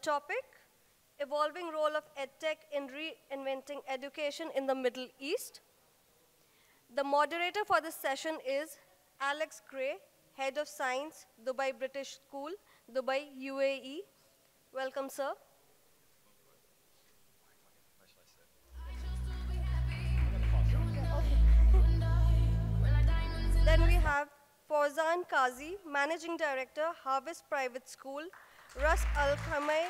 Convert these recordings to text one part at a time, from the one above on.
topic, evolving role of EdTech in reinventing education in the Middle East. The moderator for this session is Alex Gray, Head of Science, Dubai British School, Dubai, UAE. Welcome, sir. Then we have Fauzan Qazi, Managing Director, Harvest Private School, Ras Al-Khaimah,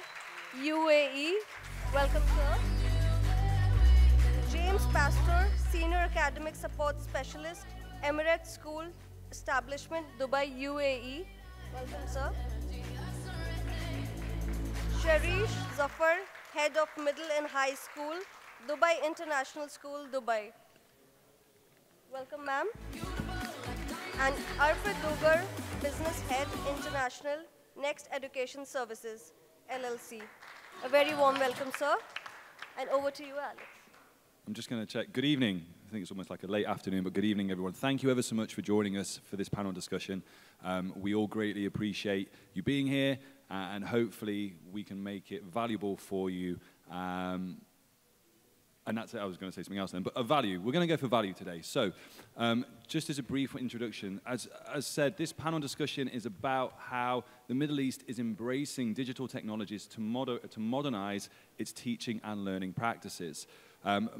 UAE. Welcome, sir. James Pastore, Senior Academic Support Specialist, Emirates School Establishment, Dubai, UAE. Welcome, sir. Sehrish Zafar, Head of Middle and High School, Dubai International School, Dubai. Welcome, ma'am. And Arpit Dugar, Business Head, International, Next Education Services, LLC. A very warm welcome, sir. And over to you, Alex. I'm just going to check. Good evening. I think it's almost like a late afternoon, but good evening, everyone. Thank you ever so much for joining us for this panel discussion. We all greatly appreciate you being here, and hopefully we can make it valuable for you. And that's it. I was going to say something else then, but a value. We're going to go for value today. So just as a brief introduction, as said, this panel discussion is about how the Middle East is embracing digital technologies to modernize its teaching and learning practices.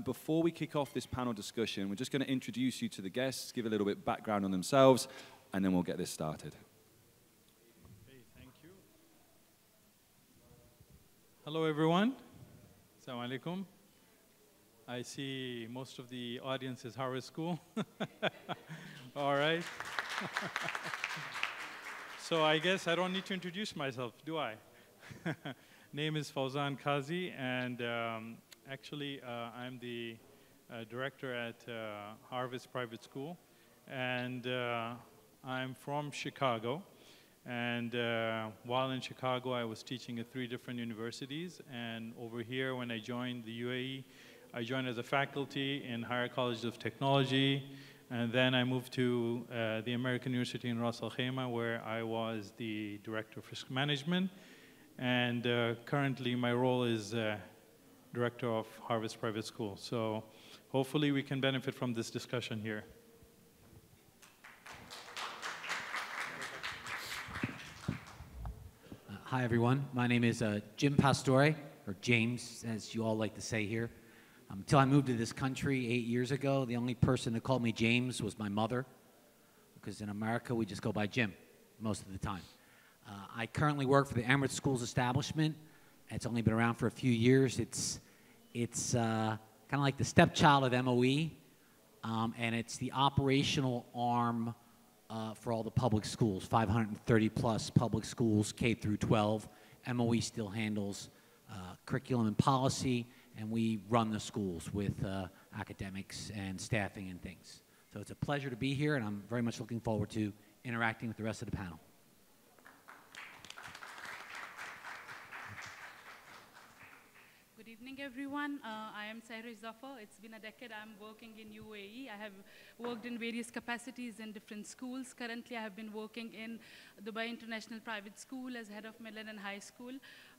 Before we kick off this panel discussion, we're just going to introduce you to the guests, give a little bit of background on themselves, and then we'll get this started. Okay, thank you. Hello, everyone. Assalamu alaikum. I see most of the audience is Harvard School. All right. So I guess I don't need to introduce myself, do I? Name is Fauzan Qazi, and actually I'm the director at Harvest Private School, and I'm from Chicago. And while in Chicago, I was teaching at 3 different universities, and over here, when I joined the UAE, I joined as a faculty in Higher College of Technology, and then I moved to the American University in Ras Al-Khaimah, where I was the Director of Risk Management. And currently, my role is Director of Harvest Private School. So hopefully, we can benefit from this discussion here. Hi, everyone. My name is Jim Pastore, or James, as you all like to say here. Until I moved to this country 8 years ago, the only person that called me James was my mother, because in America, we just go by Jim most of the time. I currently work for the Emirates Schools Establishment. It's only been around for a few years. It's kind of like the stepchild of MOE, and it's the operational arm for all the public schools, 530 plus public schools, K through 12. MOE still handles curriculum and policy, and we run the schools with academics and staffing and things. So it's a pleasure to be here, and I'm very much looking forward to interacting with the rest of the panel. Good evening, everyone. I am Sehrish Zafar. It's been a decade I'm working in UAE. I have worked in various capacities in different schools. Currently, I have been working in Dubai International Private School as head of middle and high school.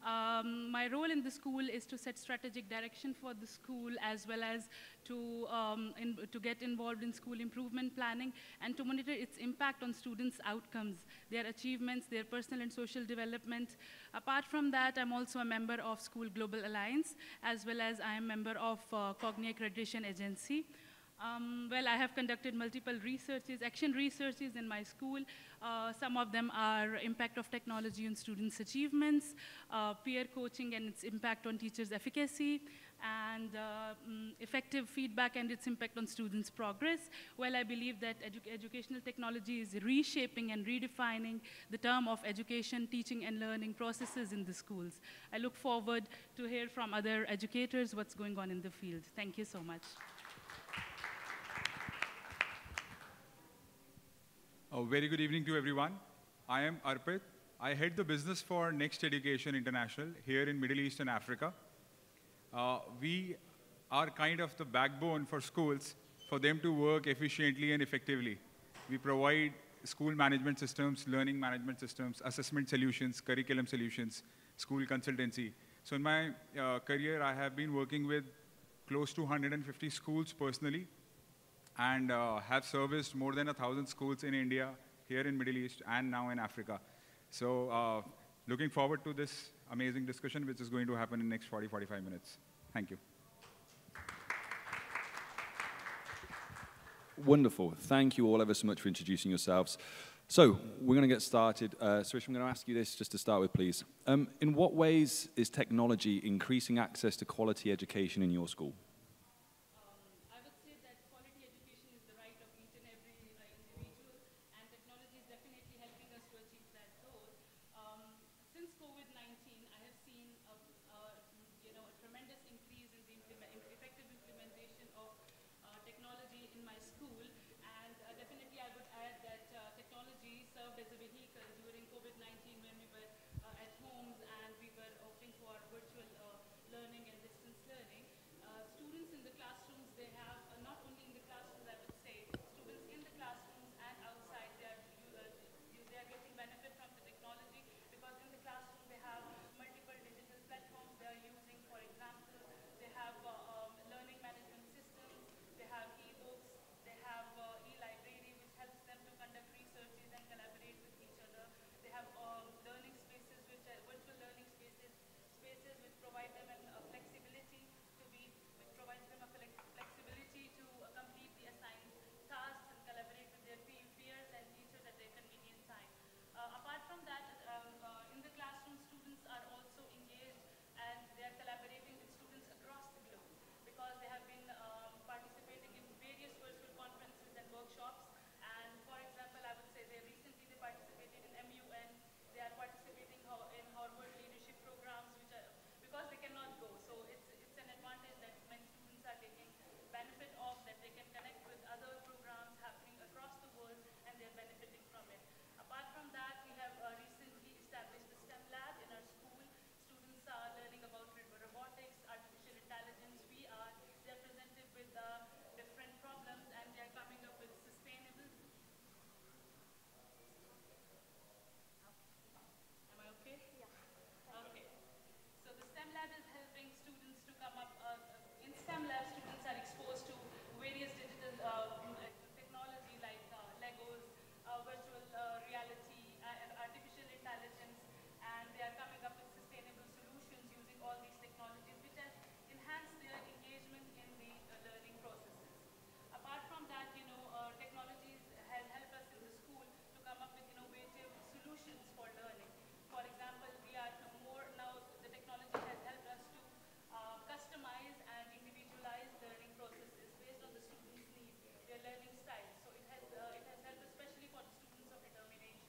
My role in the school is to set strategic direction for the school, as well as to get involved in school improvement planning and to monitor its impact on students' outcomes, their achievements, their personal and social development. Apart from that, I'm also a member of School Global Alliance, as well as I am a member of Cogni Accreditation Agency. Well, I have conducted multiple researches, action researches in my school. Some of them are impact of technology on students' achievements, peer coaching and its impact on teachers' efficacy, and effective feedback and its impact on students' progress. Well, I believe that educational technology is reshaping and redefining the term of education, teaching, and learning processes in the schools. I look forward to hear from other educators what's going on in the field. Thank you so much. A very good evening to everyone. I am Arpit. I head the business for Next Education International here in Middle East and Africa. We are kind of the backbone for schools for them to work efficiently and effectively. We provide school management systems, learning management systems, assessment solutions, curriculum solutions, school consultancy. So in my career, I have been working with close to 150 schools personally, and have serviced more than 1,000 schools in India, here in Middle East, and now in Africa. So looking forward to this amazing discussion, which is going to happen in the next 40-45 minutes. Thank you. Wonderful. Thank you all ever so much for introducing yourselves. So we're going to get started. Sehrish, I'm going to ask you this just to start with, please. In what ways is technology increasing access to quality education in your school? I would say that quality education is the right of each and every individual, and technology is definitely helping us to achieve that goal. Since COVID-19, I have seen a tremendous increase in the effective implementation of technology in my school, and definitely I would add that technology served as a vehicle during COVID-19 when we were at homes and we were opting for virtual learning and distance learning. Students in the classrooms, they have, not only in the classrooms, I would say, students in the classrooms and outside, they are getting benefit from the technology, because in the classroom they have multiple digital platforms they are using. For example, they have learning management systems, they have e-books, they have e-library, which helps them to conduct researches and collaborate with each other. They have learning spaces, which are virtual learning spaces which provide them flexibility to complete the assigned tasks and collaborate with their peers and teachers at their convenient time. Apart from that, in the classroom, students are also engaged and they are collaborating with students across the globe, because they have been participating in various virtual conferences and workshops. And for example, I would say they participated in MUN, they are participating in Harvard leadership programs, because they cannot go. So it's an advantage that many students are taking benefit of, that they can connect with other programs happening across the world and they're benefiting from it. Apart from that, we have recently established the STEM lab in our school. Students are learning about robotics, artificial intelligence, VR. They're presented with different problems and they're coming up with sustainable. Am I okay? Yeah. Okay. So the STEM lab is helping students to come up, in STEM lab, students are exposed to various digital technology like Legos, virtual reality, and artificial intelligence, and they are coming up with sustainable solutions using all these technologies, which has enhanced their engagement in the learning processes. Apart from that, technologies has helped us in the school to come up with innovative solutions for learning. For example, the technology has helped us to customize and individualize learning processes based on the students' needs, their learning style. So it has helped especially for the students of determination.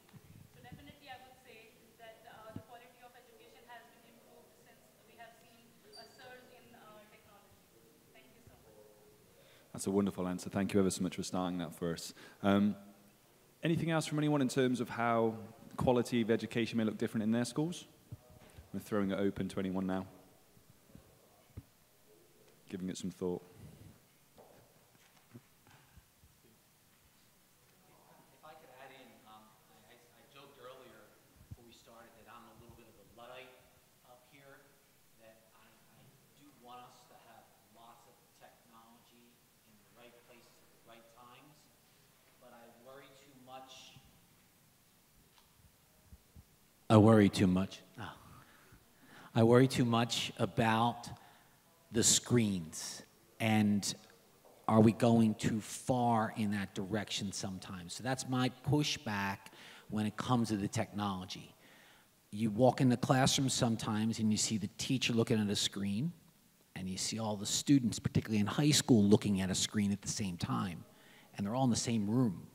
So definitely I would say that the quality of education has been improved since we have seen a surge in technology. Thank you so much. That's a wonderful answer. Thank you ever so much for starting that for us. Anything else from anyone in terms of how quality of education may look different in their schools? We're throwing it open to anyone now. Giving it some thought. If I could add in, I joked earlier before we started that I'm a little bit of a Luddite up here, that I do want us to have lots of technology in the right places at the right times, but I worry too much. I worry too much about the screens, and are we going too far in that direction sometimes? So that's my pushback when it comes to the technology. You walk in the classroom sometimes and you see the teacher looking at a screen, and you see all the students, particularly in high school, looking at a screen at the same time, and they're all in the same room.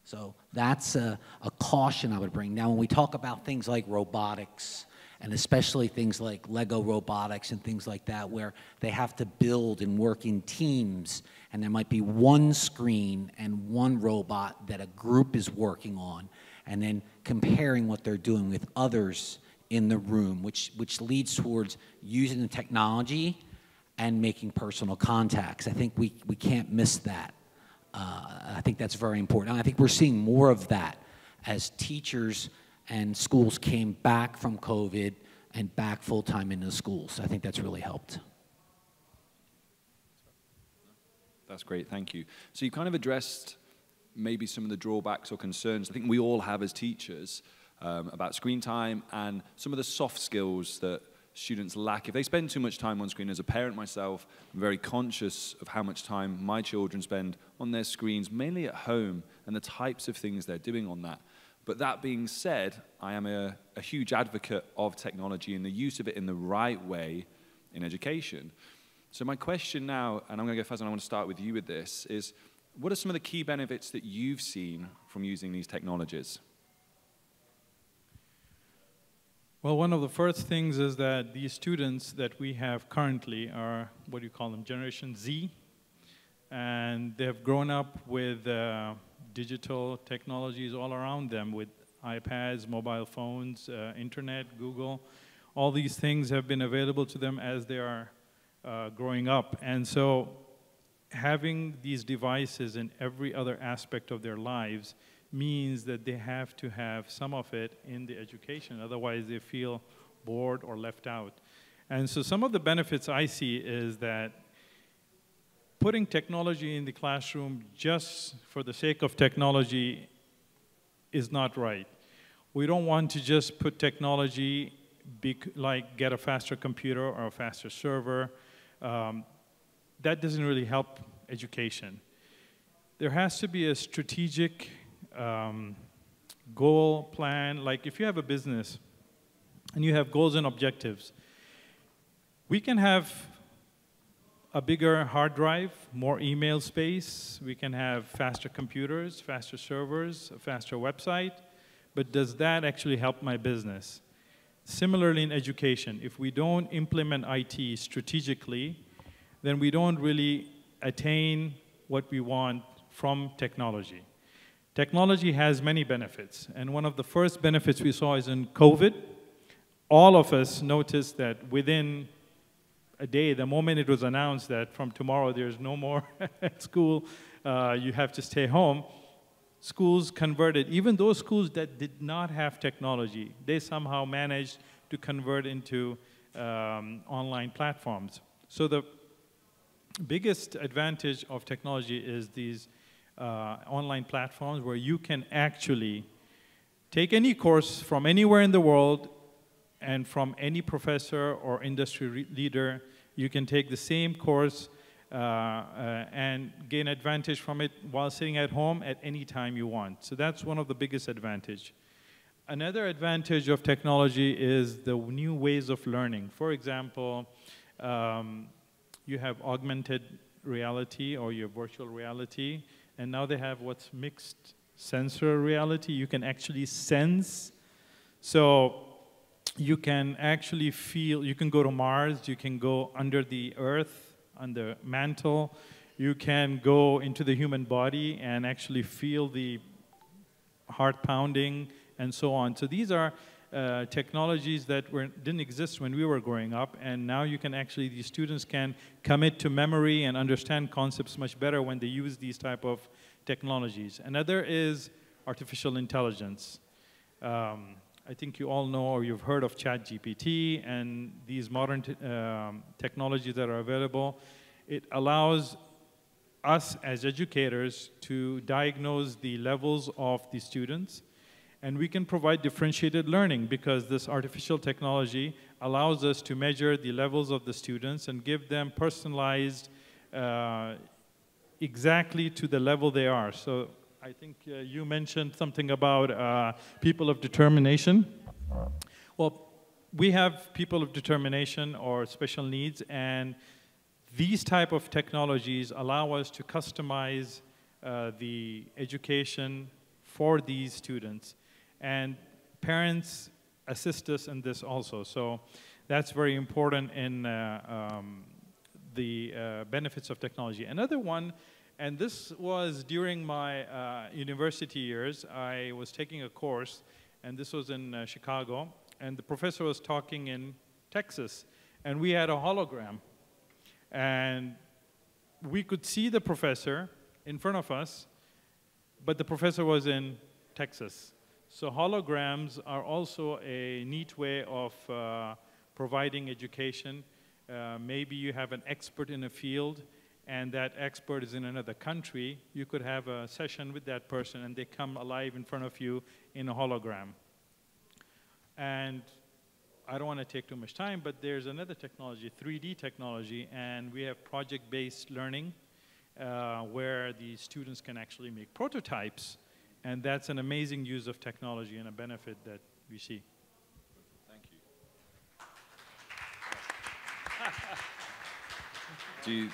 So that's a caution I would bring. Now, when we talk about things like robotics, and especially things like Lego robotics and things like that, where they have to build and work in teams, and there might be one screen and one robot that a group is working on, and then comparing what they're doing with others in the room, which leads towards using the technology and making personal contacts. I think we can't miss that. I think that's very important. And I think we're seeing more of that as teachers and schools came back from COVID and back full-time into the schools. I think that's really helped. That's great, thank you. So you kind of addressed maybe some of the drawbacks or concerns I think we all have as teachers about screen time and some of the soft skills that students lack. If they spend too much time on screen, as a parent myself, I'm very conscious of how much time my children spend on their screens, mainly at home, and the types of things they're doing on that. But that being said, I am a huge advocate of technology and the use of it in the right way in education. So my question now, and I'm going to go, Fauzan, I want to start with you with this, is what are some of the key benefits that you've seen from using these technologies? Well, one of the first things is that these students that we have currently are, what do you call them, Generation Z. And they have grown up with digital technologies all around them, with iPads, mobile phones, internet, Google. All these things have been available to them as they are growing up. And so having these devices in every other aspect of their lives means that they have to have some of it in the education. Otherwise, they feel bored or left out. And so some of the benefits I see is that putting technology in the classroom just for the sake of technology is not right. We don't want to just put technology, like get a faster computer or a faster server. That doesn't really help education. There has to be a strategic goal plan. Like if you have a business and you have goals and objectives, we can have a bigger hard drive, more email space, we can have faster computers, faster servers, a faster website, but does that actually help my business? Similarly in education, if we don't implement IT strategically, then we don't really attain what we want from technology. Technology has many benefits, and one of the first benefits we saw is in COVID. All of us noticed that within a day, the moment it was announced that from tomorrow there's no more at school, you have to stay home, schools converted. Even those schools that did not have technology, they somehow managed to convert into online platforms. So the biggest advantage of technology is these online platforms where you can actually take any course from anywhere in the world, and from any professor or industry leader, you can take the same course and gain advantage from it while sitting at home at any time you want. So that's one of the biggest advantages. Another advantage of technology is the new ways of learning. For example, you have augmented reality or your virtual reality, and now they have what's mixed sensor reality. You can actually sense. So you can actually feel, you can go to Mars, you can go under the earth, on the mantle, you can go into the human body and actually feel the heart pounding and so on. So these are technologies that didn't exist when we were growing up, and now you can actually, these students can commit to memory and understand concepts much better when they use these type of technologies. Another is artificial intelligence. I think you all know or you've heard of ChatGPT and these modern technologies that are available. It allows us as educators to diagnose the levels of the students, and we can provide differentiated learning because this artificial technology allows us to measure the levels of the students and give them personalized exactly to the level they are. So I think you mentioned something about people of determination. Well, we have people of determination or special needs, and these type of technologies allow us to customize the education for these students. And parents assist us in this also. So that's very important in the benefits of technology. Another one, and this was during my university years, I was taking a course, and this was in Chicago, and the professor was talking in Texas, and we had a hologram. And we could see the professor in front of us, but the professor was in Texas. So holograms are also a neat way of providing education. Maybe you have an expert in a field, and that expert is in another country. You could have a session with that person, and they come alive in front of you in a hologram. And I don't want to take too much time, but there's another technology, 3D technology, and we have project-based learning where the students can actually make prototypes, and that's an amazing use of technology and a benefit that we see. Thank you.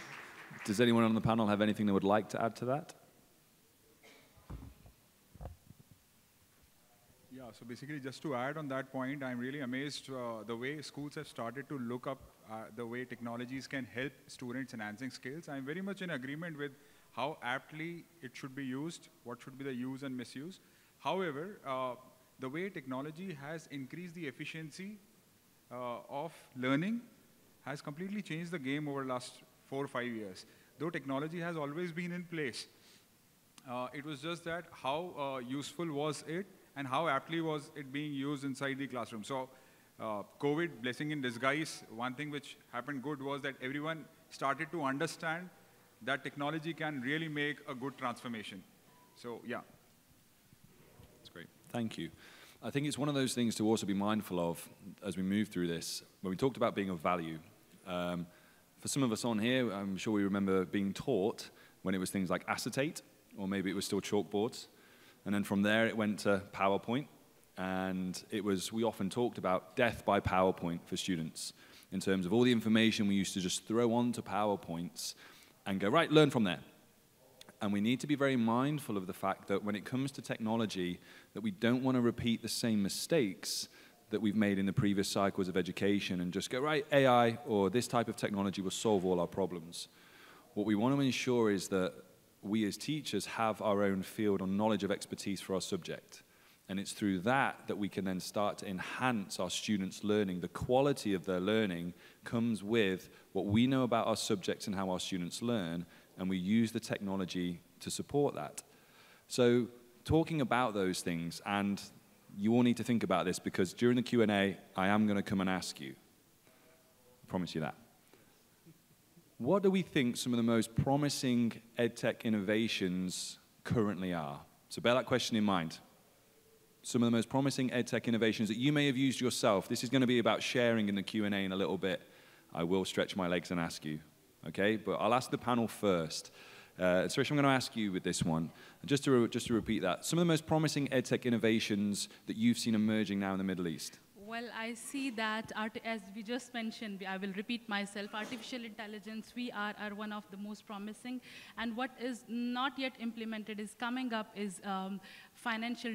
Does anyone on the panel have anything they would like to add to that? Yeah, so basically just to add on that point, I'm really amazed the way schools have started to look up the way technologies can help students enhancing skills. I'm very much in agreement with how aptly it should be used, what should be the use and misuse. However, the way technology has increased the efficiency of learning has completely changed the game over the last 4 or 5 years. Though technology has always been in place, it was just that how useful was it and how aptly was it being used inside the classroom. So COVID, blessing in disguise, one thing which happened good was that everyone started to understand that technology can really make a good transformation. So yeah. That's great. Thank you. I think it's one of those things to also be mindful of as we move through this. When we talked about being of value, for some of us on here, I'm sure we remember being taught when it was things like acetate, or maybe it was still chalkboards. And then from there, it went to PowerPoint. And we often talked about death by PowerPoint for students in terms of all the information we used to just throw onto PowerPoints and go, right, learn from there. And we need to be very mindful of the fact that when it comes to technology, that we don't want to repeat the same mistakes that we've made in the previous cycles of education and just go, right, AI or this type of technology will solve all our problems. What we want to ensure is that we as teachers have our own field or knowledge of expertise for our subject. And it's through that that we can then start to enhance our students' learning. The quality of their learning comes with what we know about our subjects and how our students learn, and we use the technology to support that. So talking about those things, and you all need to think about this because during the Q&A, I am going to come and ask you. I promise you that. What do we think some of the most promising EdTech innovations currently are? So bear that question in mind. Some of the most promising EdTech innovations that you may have used yourself. This is going to be about sharing in the Q&A in a little bit. I will stretch my legs and ask you, okay? But I'll ask the panel first. Sehrish, I'm going to ask you with this one. Just to repeat that, some of the most promising EdTech innovations that you've seen emerging now in the Middle East. Well, I see that, as we just mentioned, I will repeat myself, artificial intelligence, VR are one of the most promising. And what is not yet implemented is coming up is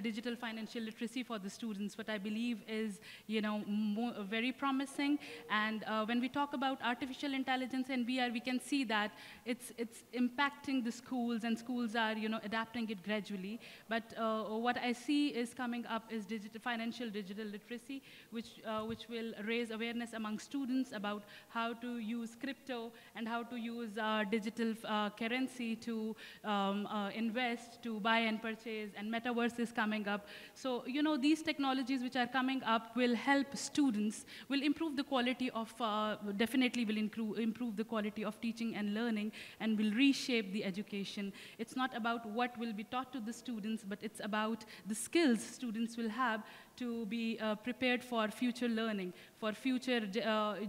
digital financial literacy for the students, what I believe is, very promising. And when we talk about artificial intelligence and VR, we can see that it's impacting the schools, and schools are, adapting it gradually. But what I see is coming up is financial digital literacy, which will raise awareness among students about how to use crypto and how to use digital currency to invest, to buy and purchase, and metaverse is coming up. So, these technologies which are coming up will help students, will improve the quality of, definitely will improve the quality of teaching and learning, and will reshape the education. It's not about what will be taught to the students, but it's about the skills students will have to be prepared for future learning, for future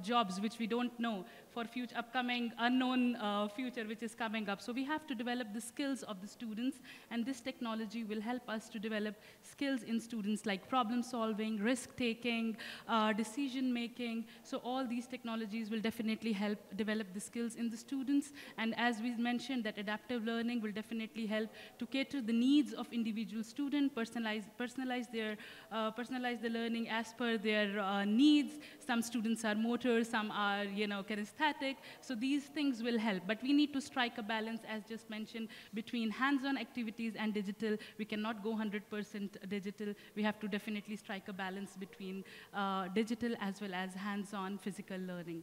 jobs which we don't know, for future upcoming unknown future which is coming up. So we have to develop the skills of the students, and this technology will help us to develop skills in students like problem solving, risk taking, decision making. So all these technologies will definitely help develop the skills in the students. And as we mentioned, that adaptive learning will definitely help to cater the needs of individual student, personalize the learning as per their needs. Some students are motor, some are, kinesthetic. So these things will help. But we need to strike a balance, as just mentioned, between hands-on activities and digital. We cannot go 100% digital. We have to definitely strike a balance between digital as well as hands-on physical learning.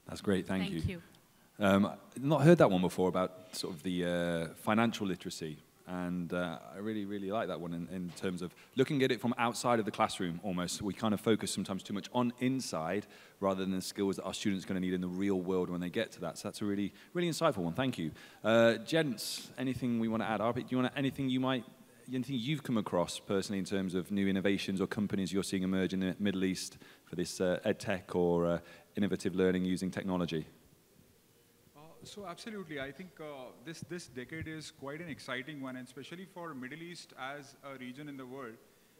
That's great. Thank you. Thank you. Not heard that one before about sort of the financial literacy. And I really, really like that one in terms of looking at it from outside of the classroom almost. We kind of focus sometimes too much on inside rather than the skills that our students are going to need in the real world when they get to that. So that's a really, really insightful one. Thank you. Gents, anything we want to add? Arpit, do you want to, anything you've come across personally in terms of new innovations or companies you're seeing emerge in the Middle East for this EdTech or innovative learning using technology? So absolutely, I think this decade is quite an exciting one, and especially for Middle East as a region in the world.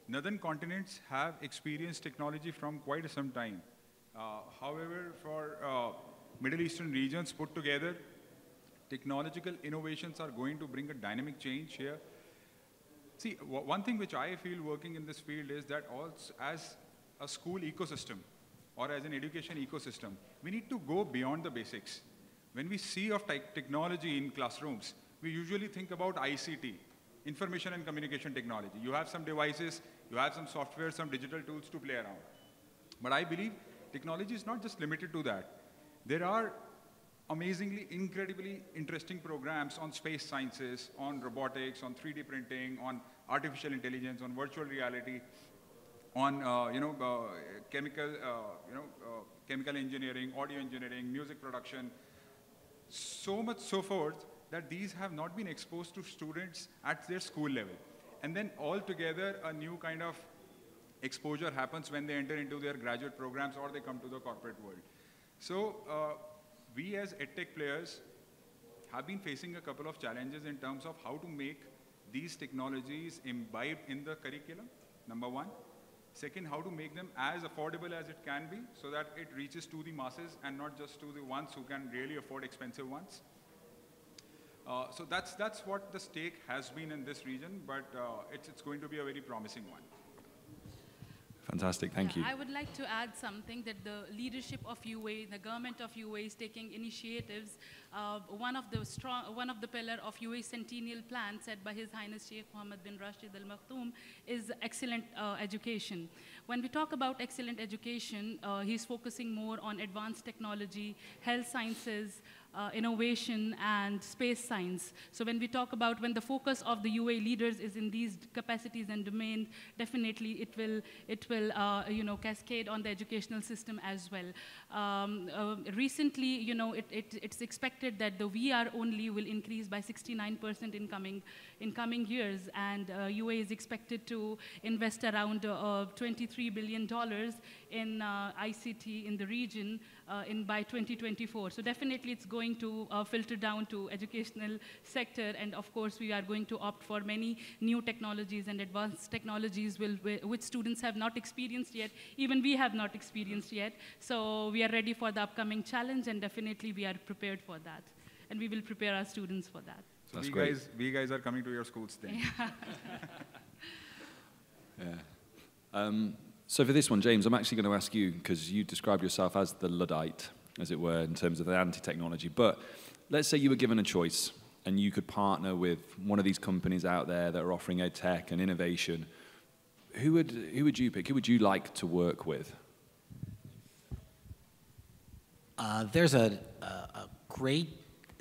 Northern continents have experienced technology from quite some time. However, for Middle Eastern regions put together, technological innovations are going to bring a dynamic change here. See, one thing which I feel working in this field is that also as a school ecosystem or as an education ecosystem, we need to go beyond the basics. When we see of technology in classrooms, we usually think about ICT, information and communication technology. You have some devices, you have some software, some digital tools to play around. But I believe technology is not just limited to that. There are amazingly, incredibly interesting programs on space sciences, on robotics, on 3D printing, on artificial intelligence, on virtual reality, on chemical engineering, audio engineering, music production, so much so forth that these have not been exposed to students at their school level. And then altogether, a new kind of exposure happens when they enter into their graduate programs or they come to the corporate world. So we as EdTech players have been facing a couple of challenges in terms of how to make these technologies imbibed in the curriculum, number one. Second, how to make them as affordable as it can be so that it reaches to the masses and not just to the ones who can really afford expensive ones. So that's what the stake has been in this region, but it's going to be a very promising one. Fantastic, thank you. I would like to add something that the leadership of UAE, the government of UAE is taking initiatives. One of the pillar of UAE Centennial Plan set by His Highness Sheikh Mohammed bin Rashid Al Maktoum is excellent education. When we talk about excellent education, he's focusing more on advanced technology, health sciences, innovation and space science. So when we talk about when the focus of the UAE leaders is in these capacities and domain, definitely it will cascade on the educational system as well. Recently, it's expected that the VR only will increase by 69% in coming years, and UAE is expected to invest around $23 billion in ICT in the region by 2024. So definitely it's going to filter down to educational sector, and of course we are going to opt for many new technologies and advanced technologies which students have not experienced yet, even we have not experienced yet. So we are ready for the upcoming challenge, and definitely we are prepared for that. And we will prepare our students for that. So we guys are coming to your schools then. Yeah. So for this one, James, I'm actually going to ask you, because you describe yourself as the Luddite, as it were, in terms of the anti-technology. But let's say you were given a choice and you could partner with one of these companies out there that are offering EdTech and innovation. Who would you pick? Who would you like to work with? There's a great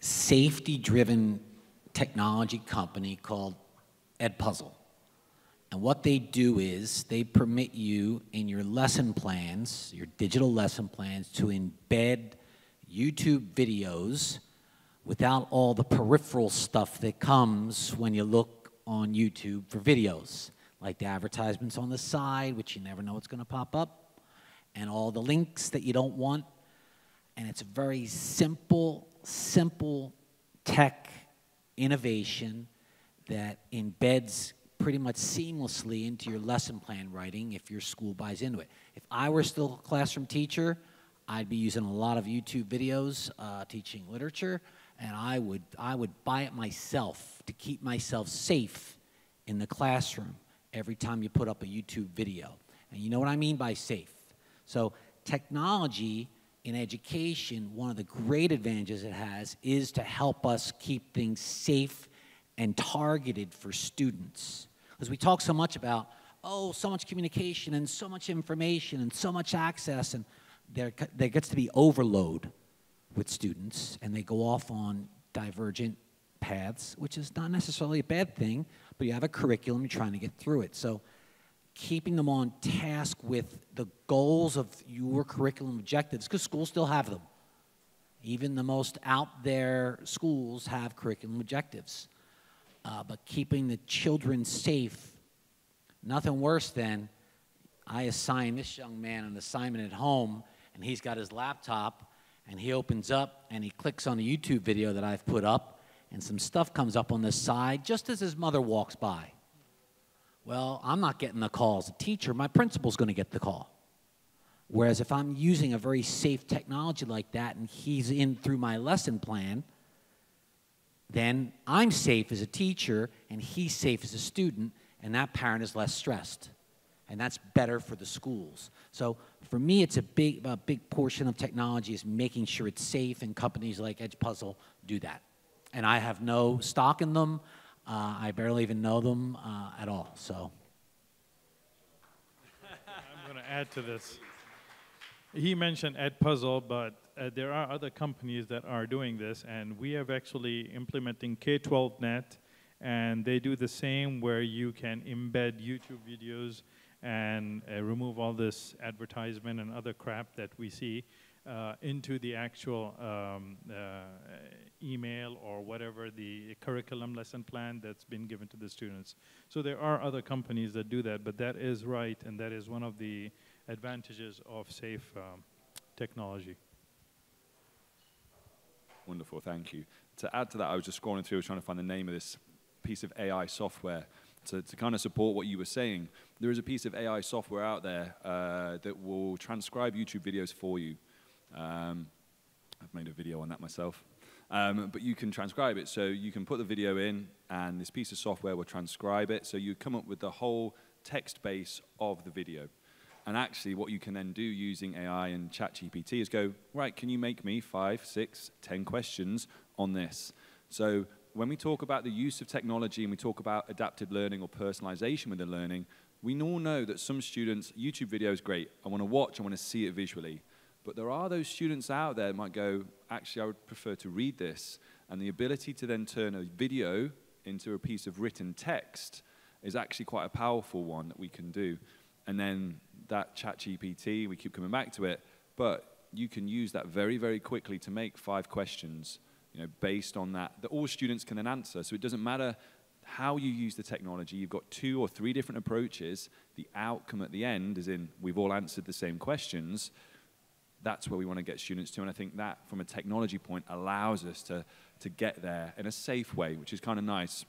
safety-driven technology company called Edpuzzle. And what they do is they permit you in your lesson plans, your digital lesson plans, to embed YouTube videos without all the peripheral stuff that comes when you look on YouTube for videos, like the advertisements on the side, which you never know what's going to pop up, and all the links that you don't want. And it's a very simple tech innovation that embeds pretty much seamlessly into your lesson plan writing if your school buys into it. If I were still a classroom teacher, I'd be using a lot of YouTube videos teaching literature, and I would buy it myself to keep myself safe in the classroom every time you put up a YouTube video. And you know what I mean by safe. So technology in education, one of the great advantages it has is to help us keep things safe and targeted for students. Because we talk so much about, oh, so much communication and so much information and so much access, and there gets to be overload with students, and they go off on divergent paths, which is not necessarily a bad thing, but you have a curriculum, you're trying to get through it. So keeping them on task with the goals of your curriculum objectives, because schools still have them. Even the most out there schools have curriculum objectives. But keeping the children safe, nothing worse than I assign this young man an assignment at home, and he's got his laptop, and he opens up, and he clicks on a YouTube video that I've put up, and some stuff comes up on the side just as his mother walks by. Well, I'm not getting the call as a teacher. My principal's going to get the call. Whereas if I'm using a very safe technology like that, and he's in through my lesson plan, then I'm safe as a teacher, and he's safe as a student, and that parent is less stressed. And that's better for the schools. So for me, it's a big portion of technology is making sure it's safe, and companies like Edgepuzzle do that. And I have no stock in them. I barely even know them at all. So I'm going to add to this. He mentioned Edpuzzle, but there are other companies that are doing this, and we are actually implementing K-12 Net, and they do the same where you can embed YouTube videos and remove all this advertisement and other crap that we see into the actual email or whatever the curriculum lesson plan that's been given to the students. So there are other companies that do that, but that is right, and that is one of the advantages of safe technology. Wonderful, thank you. To add to that, I was just scrolling through, trying to find the name of this piece of AI software to kind of support what you were saying. There is a piece of AI software out there that will transcribe YouTube videos for you. I've made a video on that myself. But you can transcribe it, so you can put the video in, and this piece of software will transcribe it, so you come up with the whole text base of the video. And actually, what you can then do using AI and ChatGPT is go, right, can you make me 5, 6, 10 questions on this? So when we talk about the use of technology and we talk about adaptive learning or personalization with the learning, we all know that some students, YouTube video is great. I want to watch, I want to see it visually. But there are those students out there that might go, actually, I would prefer to read this. And the ability to then turn a video into a piece of written text is actually quite a powerful one that we can do. And then that ChatGPT, we keep coming back to it, but you can use that very, very quickly to make 5 questions, based on that all students can then answer. So it doesn't matter how you use the technology. You've got 2 or 3 different approaches. The outcome at the end is in we've all answered the same questions. That's where we want to get students to, and I think that, from a technology point, allows us to get there in a safe way, which is kind of nice.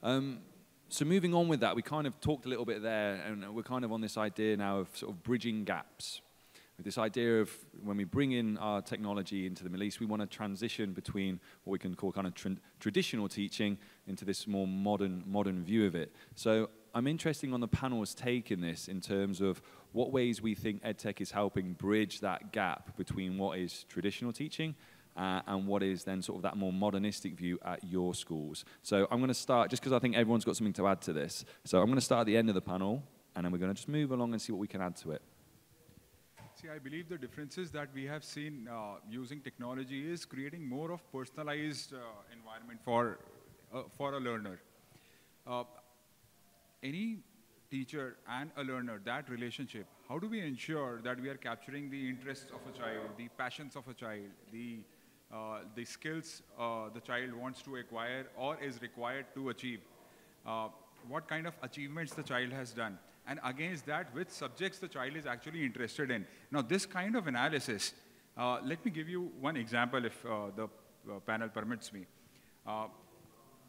So moving on with that, we kind of talked a little bit there, and we're kind of on this idea now of sort of bridging gaps. With this idea of when we bring in our technology into the Middle East, we want to transition between what we can call kind of traditional teaching into this more modern view of it. So I'm interested on the panel's take in this in terms of what ways we think EdTech is helping bridge that gap between what is traditional teaching and what is then sort of that more modernistic view at your schools. So I'm going to start, just because I think everyone's got something to add to this. So I'm going to start at the end of the panel, and then we're going to just move along and see what we can add to it. See, I believe the differences that we have seen using technology is creating more of personalized environment for a learner. Any teacher and a learner, that relationship, how do we ensure that we are capturing the interests of a child, the passions of a child, the skills the child wants to acquire or is required to achieve, what kind of achievements the child has done, and against that, which subjects the child is actually interested in. Now, this kind of analysis, let me give you one example if the panel permits me.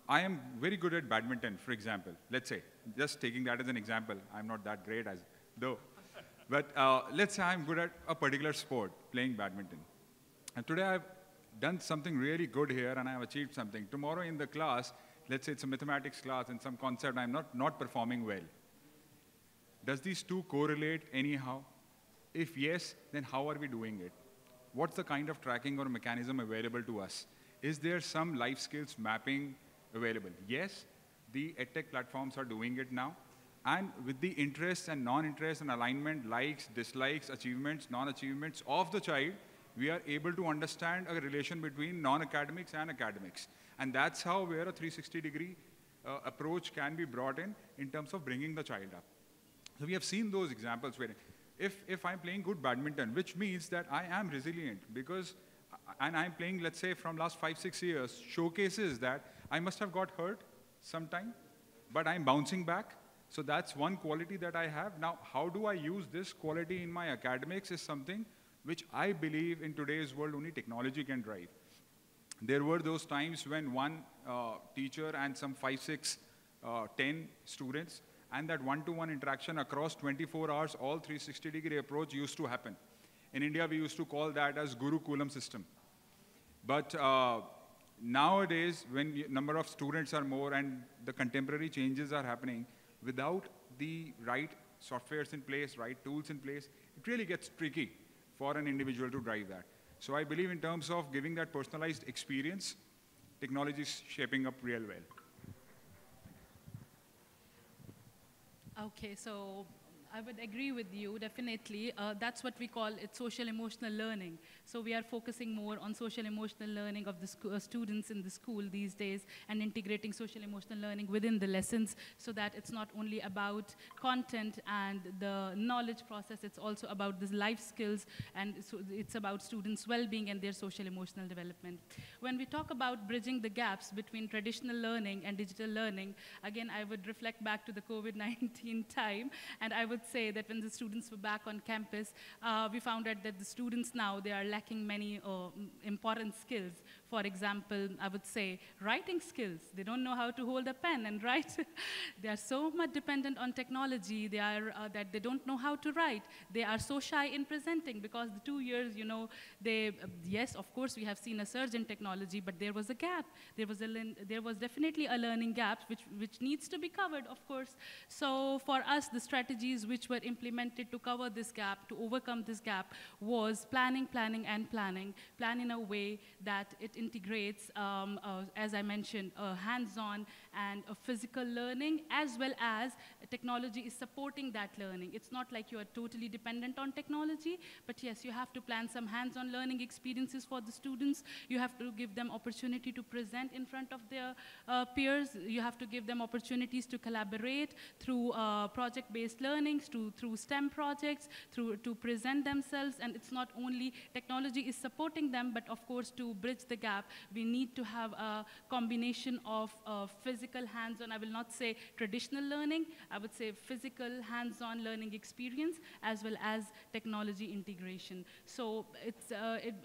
I am very good at badminton, for example. Let's say, just taking that as an example. I'm not that great as though. But let's say I'm good at a particular sport, playing badminton. And today I've done something really good here and I've achieved something. Tomorrow in the class, let's say it's a mathematics class and some concept I'm not performing well. Does these two correlate anyhow? If yes, then how are we doing it? What's the kind of tracking or mechanism available to us? Is there some life skills mapping available? Yes, the EdTech platforms are doing it now. And with the interests and non-interest and alignment, likes, dislikes, achievements, non-achievements of the child, we are able to understand a relation between non-academics and academics. And that's how where a 360-degree approach can be brought in terms of bringing the child up. So we have seen those examples where if I'm playing good badminton, which means that I am resilient because, and I'm playing, let's say, from last 5-6 years, showcases that I must have got hurt sometime, but I'm bouncing back. So that's one quality that I have. Now, how do I use this quality in my academics is something which I believe in today's world only technology can drive. There were those times when one teacher and some 5, 6, 10 students, and that one-to-one interaction across 24 hours, all 360-degree approach used to happen. In India, we used to call that as Gurukulam system. But nowadays, when number of students are more and the contemporary changes are happening, without the right softwares in place, right tools in place, it really gets tricky for an individual to drive that. So I believe in terms of giving that personalized experience, technology is shaping up real well. Okay, so I would agree with you, definitely. That's what we call it social emotional learning. So we are focusing more on social emotional learning of the students in the school these days and integrating social emotional learning within the lessons so that it's not only about content and the knowledge process, it's also about the life skills and so it's about students' well-being and their social emotional development. When we talk about bridging the gaps between traditional learning and digital learning, again, I would reflect back to the COVID-19 time and I would say that when the students were back on campus, we found out that the students now, they are lacking many important skills. For example, I would say writing skills. They don't know how to hold a pen and write. They are so much dependent on technology. They are, that they don't know how to write. They are so shy in presenting because the 2 years, you know, they, yes, of course, we have seen a surge in technology, but there was a gap. There was definitely a learning gap which needs to be covered, of course. So for us, the strategies which were implemented to cover this gap, to overcome this gap, was planning, planning, and planning. Plan in a way that it integrates, as I mentioned, hands-on and a physical learning, as well as technology is supporting that learning. It's not like you are totally dependent on technology, but yes, you have to plan some hands-on learning experiences for the students. You have to give them opportunity to present in front of their peers. You have to give them opportunities to collaborate through project-based learning, through STEM projects, to present themselves. And it's not only technology is supporting them, but of course, to bridge the gap, we need to have a combination of physical hands-on, I will not say traditional learning, I would say physical hands-on learning experience, as well as technology integration. So it's,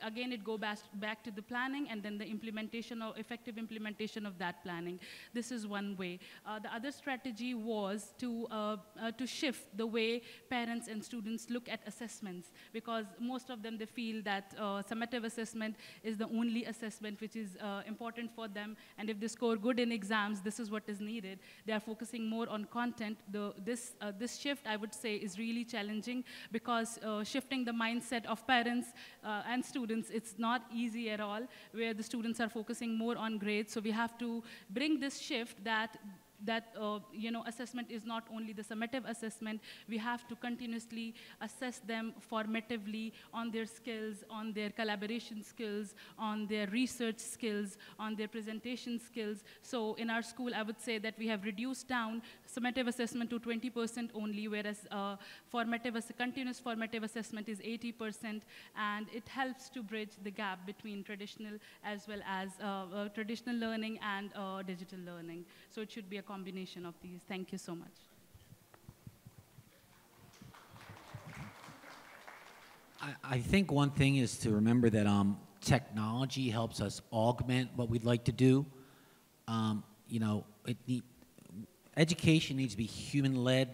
again, it goes back to the planning and then the implementation or effective implementation of that planning. This is one way. The other strategy was to shift the way parents and students look at assessments, because most of them, they feel that summative assessment is the only assessment which is important for them, and if they score good in exams, this is what is needed. They are focusing more on content. This shift, I would say, is really challenging, because shifting the mindset of parents and students, it's not easy at all, where the students are focusing more on grades. So we have to bring this shift that you know, assessment is not only the summative assessment. We have to continuously assess them formatively on their skills, on their collaboration skills, on their research skills, on their presentation skills. So in our school, I would say that we have reduced down summative assessment to 20% only, whereas continuous formative assessment is 80%, and it helps to bridge the gap between traditional as well as traditional learning and digital learning. So it should be a combination of these. Thank you so much. I think one thing is to remember that technology helps us augment what we'd like to do. You know, education needs to be human-led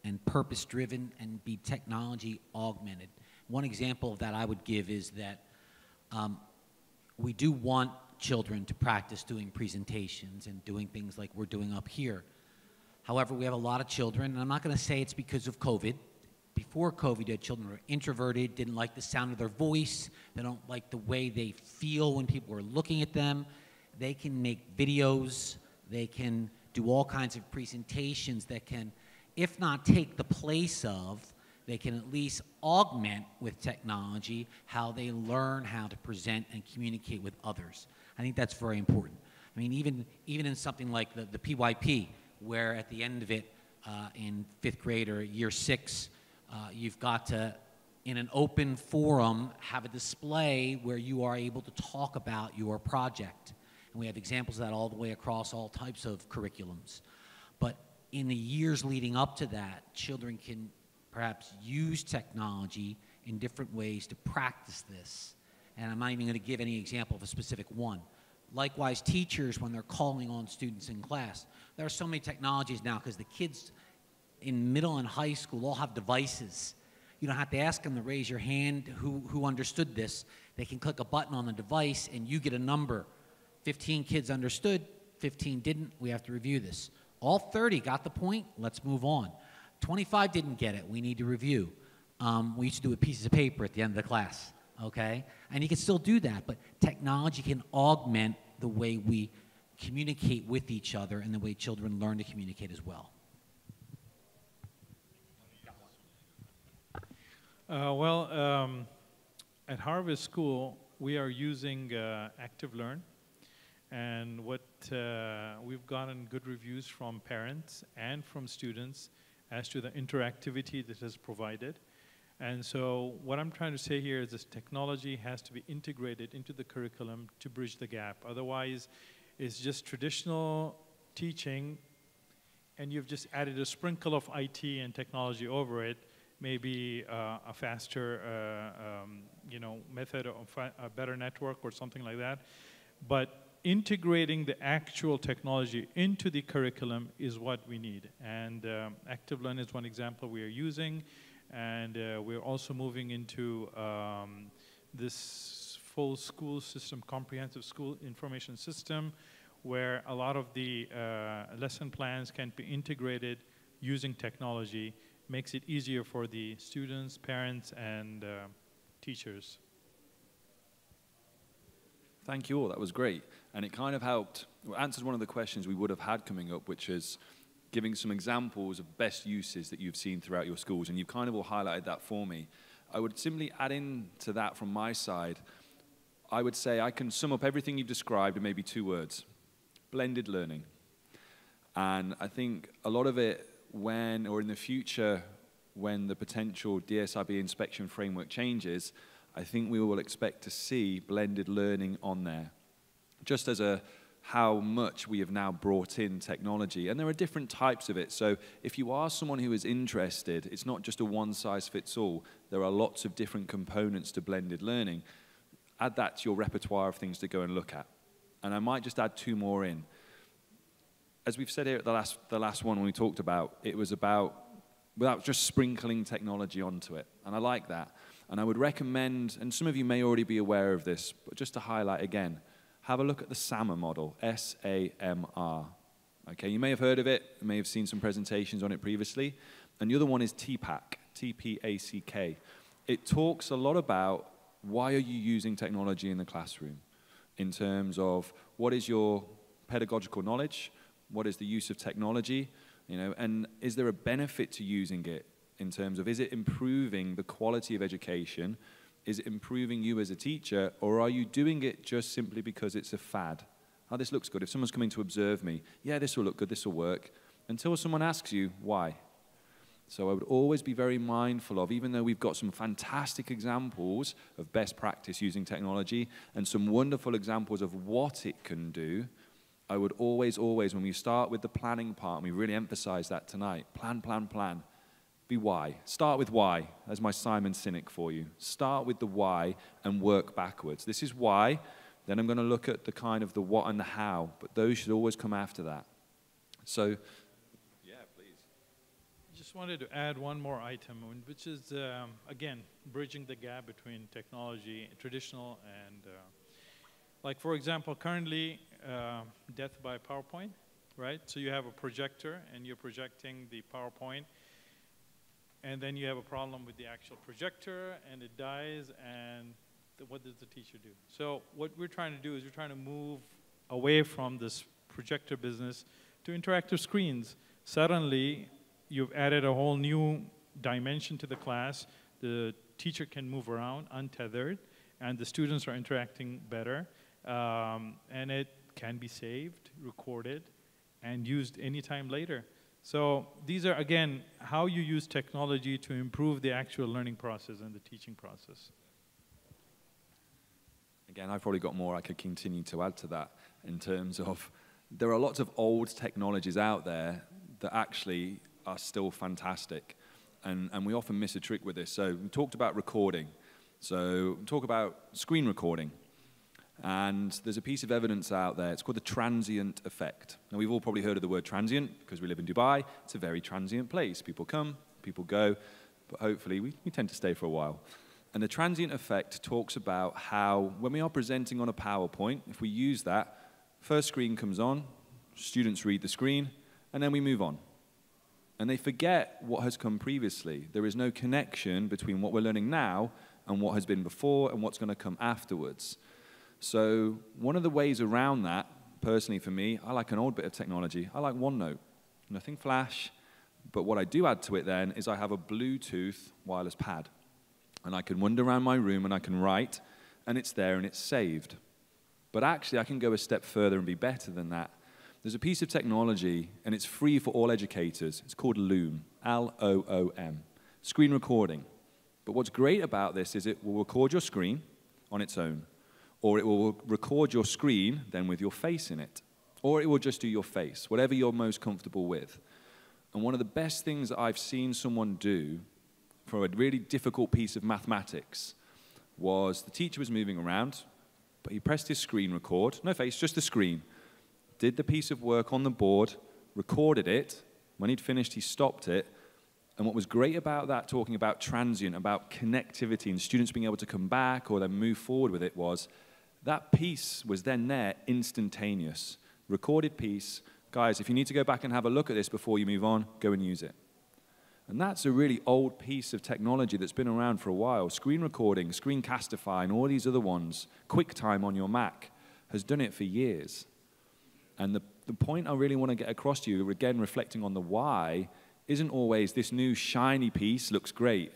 and purpose-driven and be technology-augmented. One example of that I would give is that we do want children to practice doing presentations and doing things like we're doing up here. However, we have a lot of children, and I'm not going to say it's because of COVID. Before COVID, the children were introverted, didn't like the sound of their voice, they don't like the way they feel when people are looking at them. They can make videos, they can do all kinds of presentations that can, if not take the place of, they can at least augment with technology how they learn how to present and communicate with others. I think that's very important. I mean, even in something like the PYP, where at the end of it, in 5th grade or year 6, you've got to, in an open forum, have a display where you are able to talk about your project. And we have examples of that all the way across all types of curriculums. But in the years leading up to that, children can perhaps use technology in different ways to practice this. And I'm not even going to give any example of a specific one. Likewise, teachers, when they're calling on students in class, there are so many technologies now because the kids in middle and high school all have devices. You don't have to ask them to raise your hand who understood this. They can click a button on the device and you get a number. 15 kids understood, 15 didn't. We have to review this. All 30 got the point. Let's move on. 25 didn't get it. We need to review. We used to do it pieces of paper at the end of the class, okay? And you can still do that, but technology can augment the way we communicate with each other and the way children learn to communicate as well. At Harvest School, we are using Active Learn. And what we've gotten good reviews from parents and from students as to the interactivity that is provided. And so what I'm trying to say here is this technology has to be integrated into the curriculum to bridge the gap. Otherwise, it's just traditional teaching, and you've just added a sprinkle of IT and technology over it, maybe a faster method of a better network or something like that. But integrating the actual technology into the curriculum is what we need. And Active Learn is one example we are using. And we're also moving into this full school system, comprehensive school information system, where a lot of the lesson plans can be integrated using technology, makes it easier for the students, parents, and teachers. Thank you all, that was great. And it kind of helped, answered one of the questions we would have had coming up, which is giving some examples of best uses that you've seen throughout your schools, and you've kind of all highlighted that for me. I would simply add in to that from my side. I would say I can sum up everything you've described in maybe 2 words: blended learning. And I think a lot of it when, or in the future, when the potential DSIB inspection framework changes, I think we will expect to see blended learning on there. Just as how much we have now brought in technology. And there are different types of it. So if you are someone who is interested, it's not just a one-size-fits-all. There are lots of different components to blended learning. Add that to your repertoire of things to go and look at. And I might just add 2 more in. As we've said here at the last one when we talked about, it was about without just sprinkling technology onto it. And I like that. And I would recommend, and some of you may already be aware of this, but just to highlight again, have a look at the SAMR model, S-A-M-R. Okay, you may have heard of it, you may have seen some presentations on it previously. And the other one is TPACK, T-P-A-C-K. It talks a lot about why are you using technology in the classroom in terms of what is your pedagogical knowledge, what is the use of technology, and is there a benefit to using it in terms of, is it improving the quality of education? Is it improving you as a teacher, or are you doing it just simply because it's a fad? Oh, this looks good. If someone's coming to observe me, yeah, this will look good, this will work, until someone asks you why. So I would always be very mindful of, even though we've got some fantastic examples of best practice using technology and some wonderful examples of what it can do, I would always, when we start with the planning part, and we really emphasize that tonight, plan, plan, plan. Be why. Start with why. That's my Simon Sinek for you. Start with the why and work backwards. This is why. Then I'm going to look at the kind of the what and the how, but those should always come after that. So, yeah, please. Just wanted to add one more item, which is, again, bridging the gap between technology, traditional, and, like, for example, currently, death by PowerPoint, right? So you have a projector, and you're projecting the PowerPoint, and then you have a problem with the actual projector, and it dies, and what does the teacher do? So what we're trying to do is we're trying to move away from this projector business to interactive screens. Suddenly, you've added a whole new dimension to the class. The teacher can move around untethered, and the students are interacting better. And it can be saved, recorded, and used anytime later. So these are, again, how you use technology to improve the actual learning process and the teaching process. Again, I've probably got more I could continue to add to that in terms of there are lots of old technologies out there that actually are still fantastic. And we often miss a trick with this. So we talked about recording. So we talk about screen recording. And there's a piece of evidence out there. It's called the transient effect. Now, we've all probably heard of the word transient because we live in Dubai. It's a very transient place. People come, people go, but hopefully we tend to stay for a while. And the transient effect talks about how when we are presenting on a PowerPoint, if we use that, first screen comes on, students read the screen, and then we move on. And they forget what has come previously. There is no connection between what we're learning now and what has been before and what's going to come afterwards. So one of the ways around that, personally for me, I like an old bit of technology. I like OneNote. Nothing flash, but what I do add to it then is I have a Bluetooth wireless pad. And I can wander around my room and I can write, and it's there and it's saved. But actually, I can go a step further and be better than that. There's a piece of technology, and it's free for all educators. It's called Loom, L-O-O-M, screen recording. But what's great about this is it will record your screen on its own, or it will record your screen then with your face in it, or it will just do your face, whatever you're most comfortable with. And one of the best things that I've seen someone do for a really difficult piece of mathematics was the teacher was moving around, but he pressed his screen record, no face, just the screen, did the piece of work on the board, recorded it. When he'd finished, he stopped it. And what was great about that, talking about transient, about connectivity and students being able to come back or then move forward with it, was that piece was then there, instantaneous. Recorded piece. Guys, if you need to go back and have a look at this before you move on, go and use it. And that's a really old piece of technology that's been around for a while. Screen recording, Screencastify, and all these other ones, QuickTime on your Mac, has done it for years. And the point I really want to get across to you, again, reflecting on the why, isn't always this new shiny piece looks great.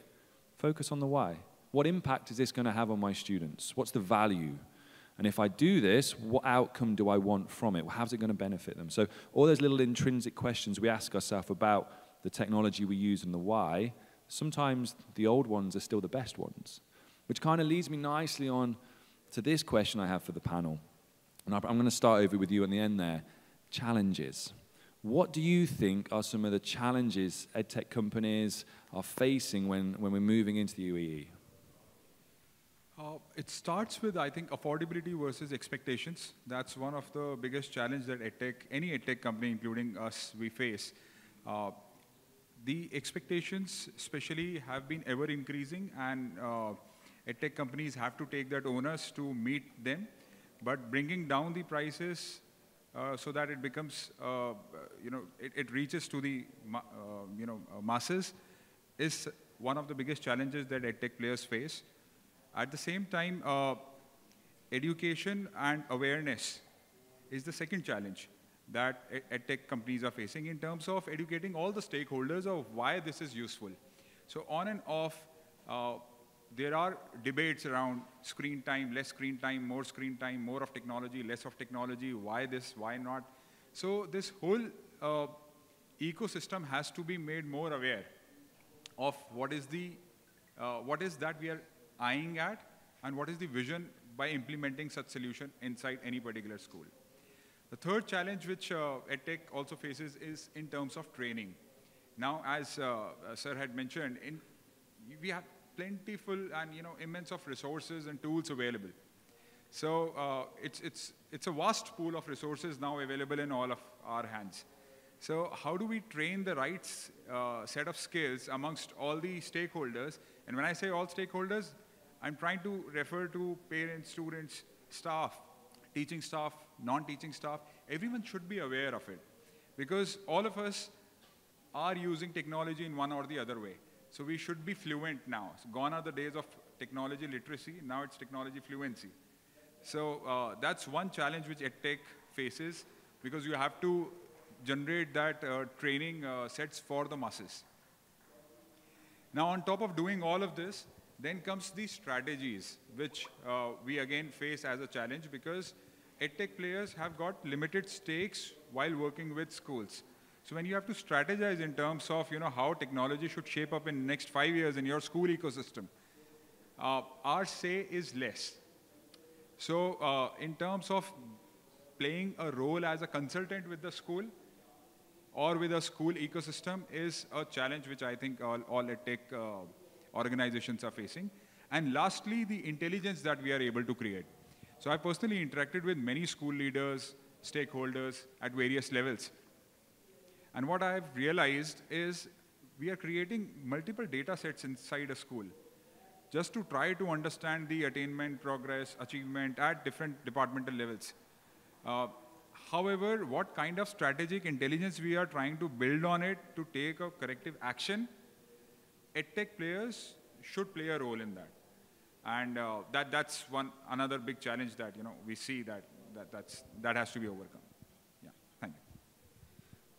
Focus on the why. What impact is this going to have on my students? What's the value? And if I do this, what outcome do I want from it? How's it going to benefit them? So all those little intrinsic questions we ask ourselves about the technology we use and the why, sometimes the old ones are still the best ones. Which kind of leads me nicely on to this question I have for the panel. And I'm going to start over with you on the end there. Challenges. What do you think are some of the challenges EdTech companies are facing when we're moving into the UAE? It starts with, I think, affordability versus expectations. That's one of the biggest challenges that any EdTech company, including us, we face. The expectations, especially, have been ever increasing, and EdTech companies have to take that onus to meet them. But bringing down the prices so that it becomes, it reaches to the, masses is one of the biggest challenges that EdTech players face. At the same time, education and awareness is the second challenge that EdTech companies are facing in terms of educating all the stakeholders of why this is useful. So on and off, there are debates around screen time, less screen time, more of technology, less of technology, why this, why not. So this whole ecosystem has to be made more aware of what is that we are eyeing at and what is the vision by implementing such solution inside any particular school. The third challenge which EdTech also faces is in terms of training. Now, as Sir had mentioned, we have plentiful and immense of resources and tools available. So it's a vast pool of resources now available in all of our hands. So how do we train the right set of skills amongst all the stakeholders? And when I say all stakeholders, I'm trying to refer to parents, students, staff, teaching staff, non-teaching staff. Everyone should be aware of it, because all of us are using technology in one or the other way. So we should be fluent now. So gone are the days of technology literacy. Now it's technology fluency. So that's one challenge which EdTech faces, because you have to generate that training sets for the masses. Now, on top of doing all of this, then comes the strategies, which we again face as a challenge, because EdTech players have got limited stakes while working with schools. So when you have to strategize in terms of how technology should shape up in the next 5 years in your school ecosystem, our say is less. So in terms of playing a role as a consultant with the school or with a school ecosystem is a challenge which I think all EdTech organizations are facing. And lastly, the intelligence that we are able to create. So I personally interacted with many school leaders, stakeholders at various levels. And what I've realized is we are creating multiple data sets inside a school just to try to understand the attainment, progress, achievement at different departmental levels. However, what kind of strategic intelligence we are trying to build on it to take a corrective action, EdTech players should play a role in that. And that's another big challenge that we see that has to be overcome. Yeah, thank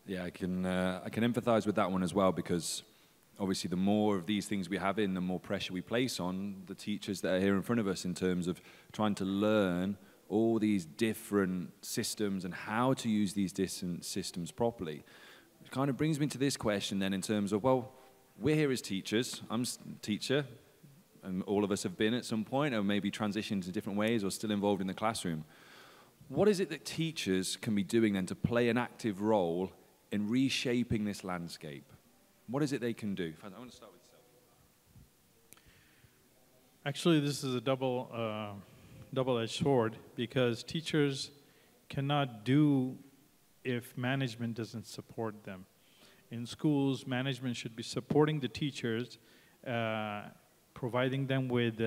you. Yeah, I can empathize with that one as well, because obviously the more of these things we have in, the more pressure we place on the teachers that are here in front of us in terms of trying to learn all these different systems and how to use these different systems properly. It kind of brings me to this question then in terms of, well, we're here as teachers. I'm a teacher, and all of us have been at some point, or maybe transitioned in different ways, or still involved in the classroom. What is it that teachers can be doing then to play an active role in reshaping this landscape? What is it they can do? I want to start with Zafar. Actually, this is a double-edged sword, because teachers cannot do if management doesn't support them. In schools, management should be supporting the teachers, providing them with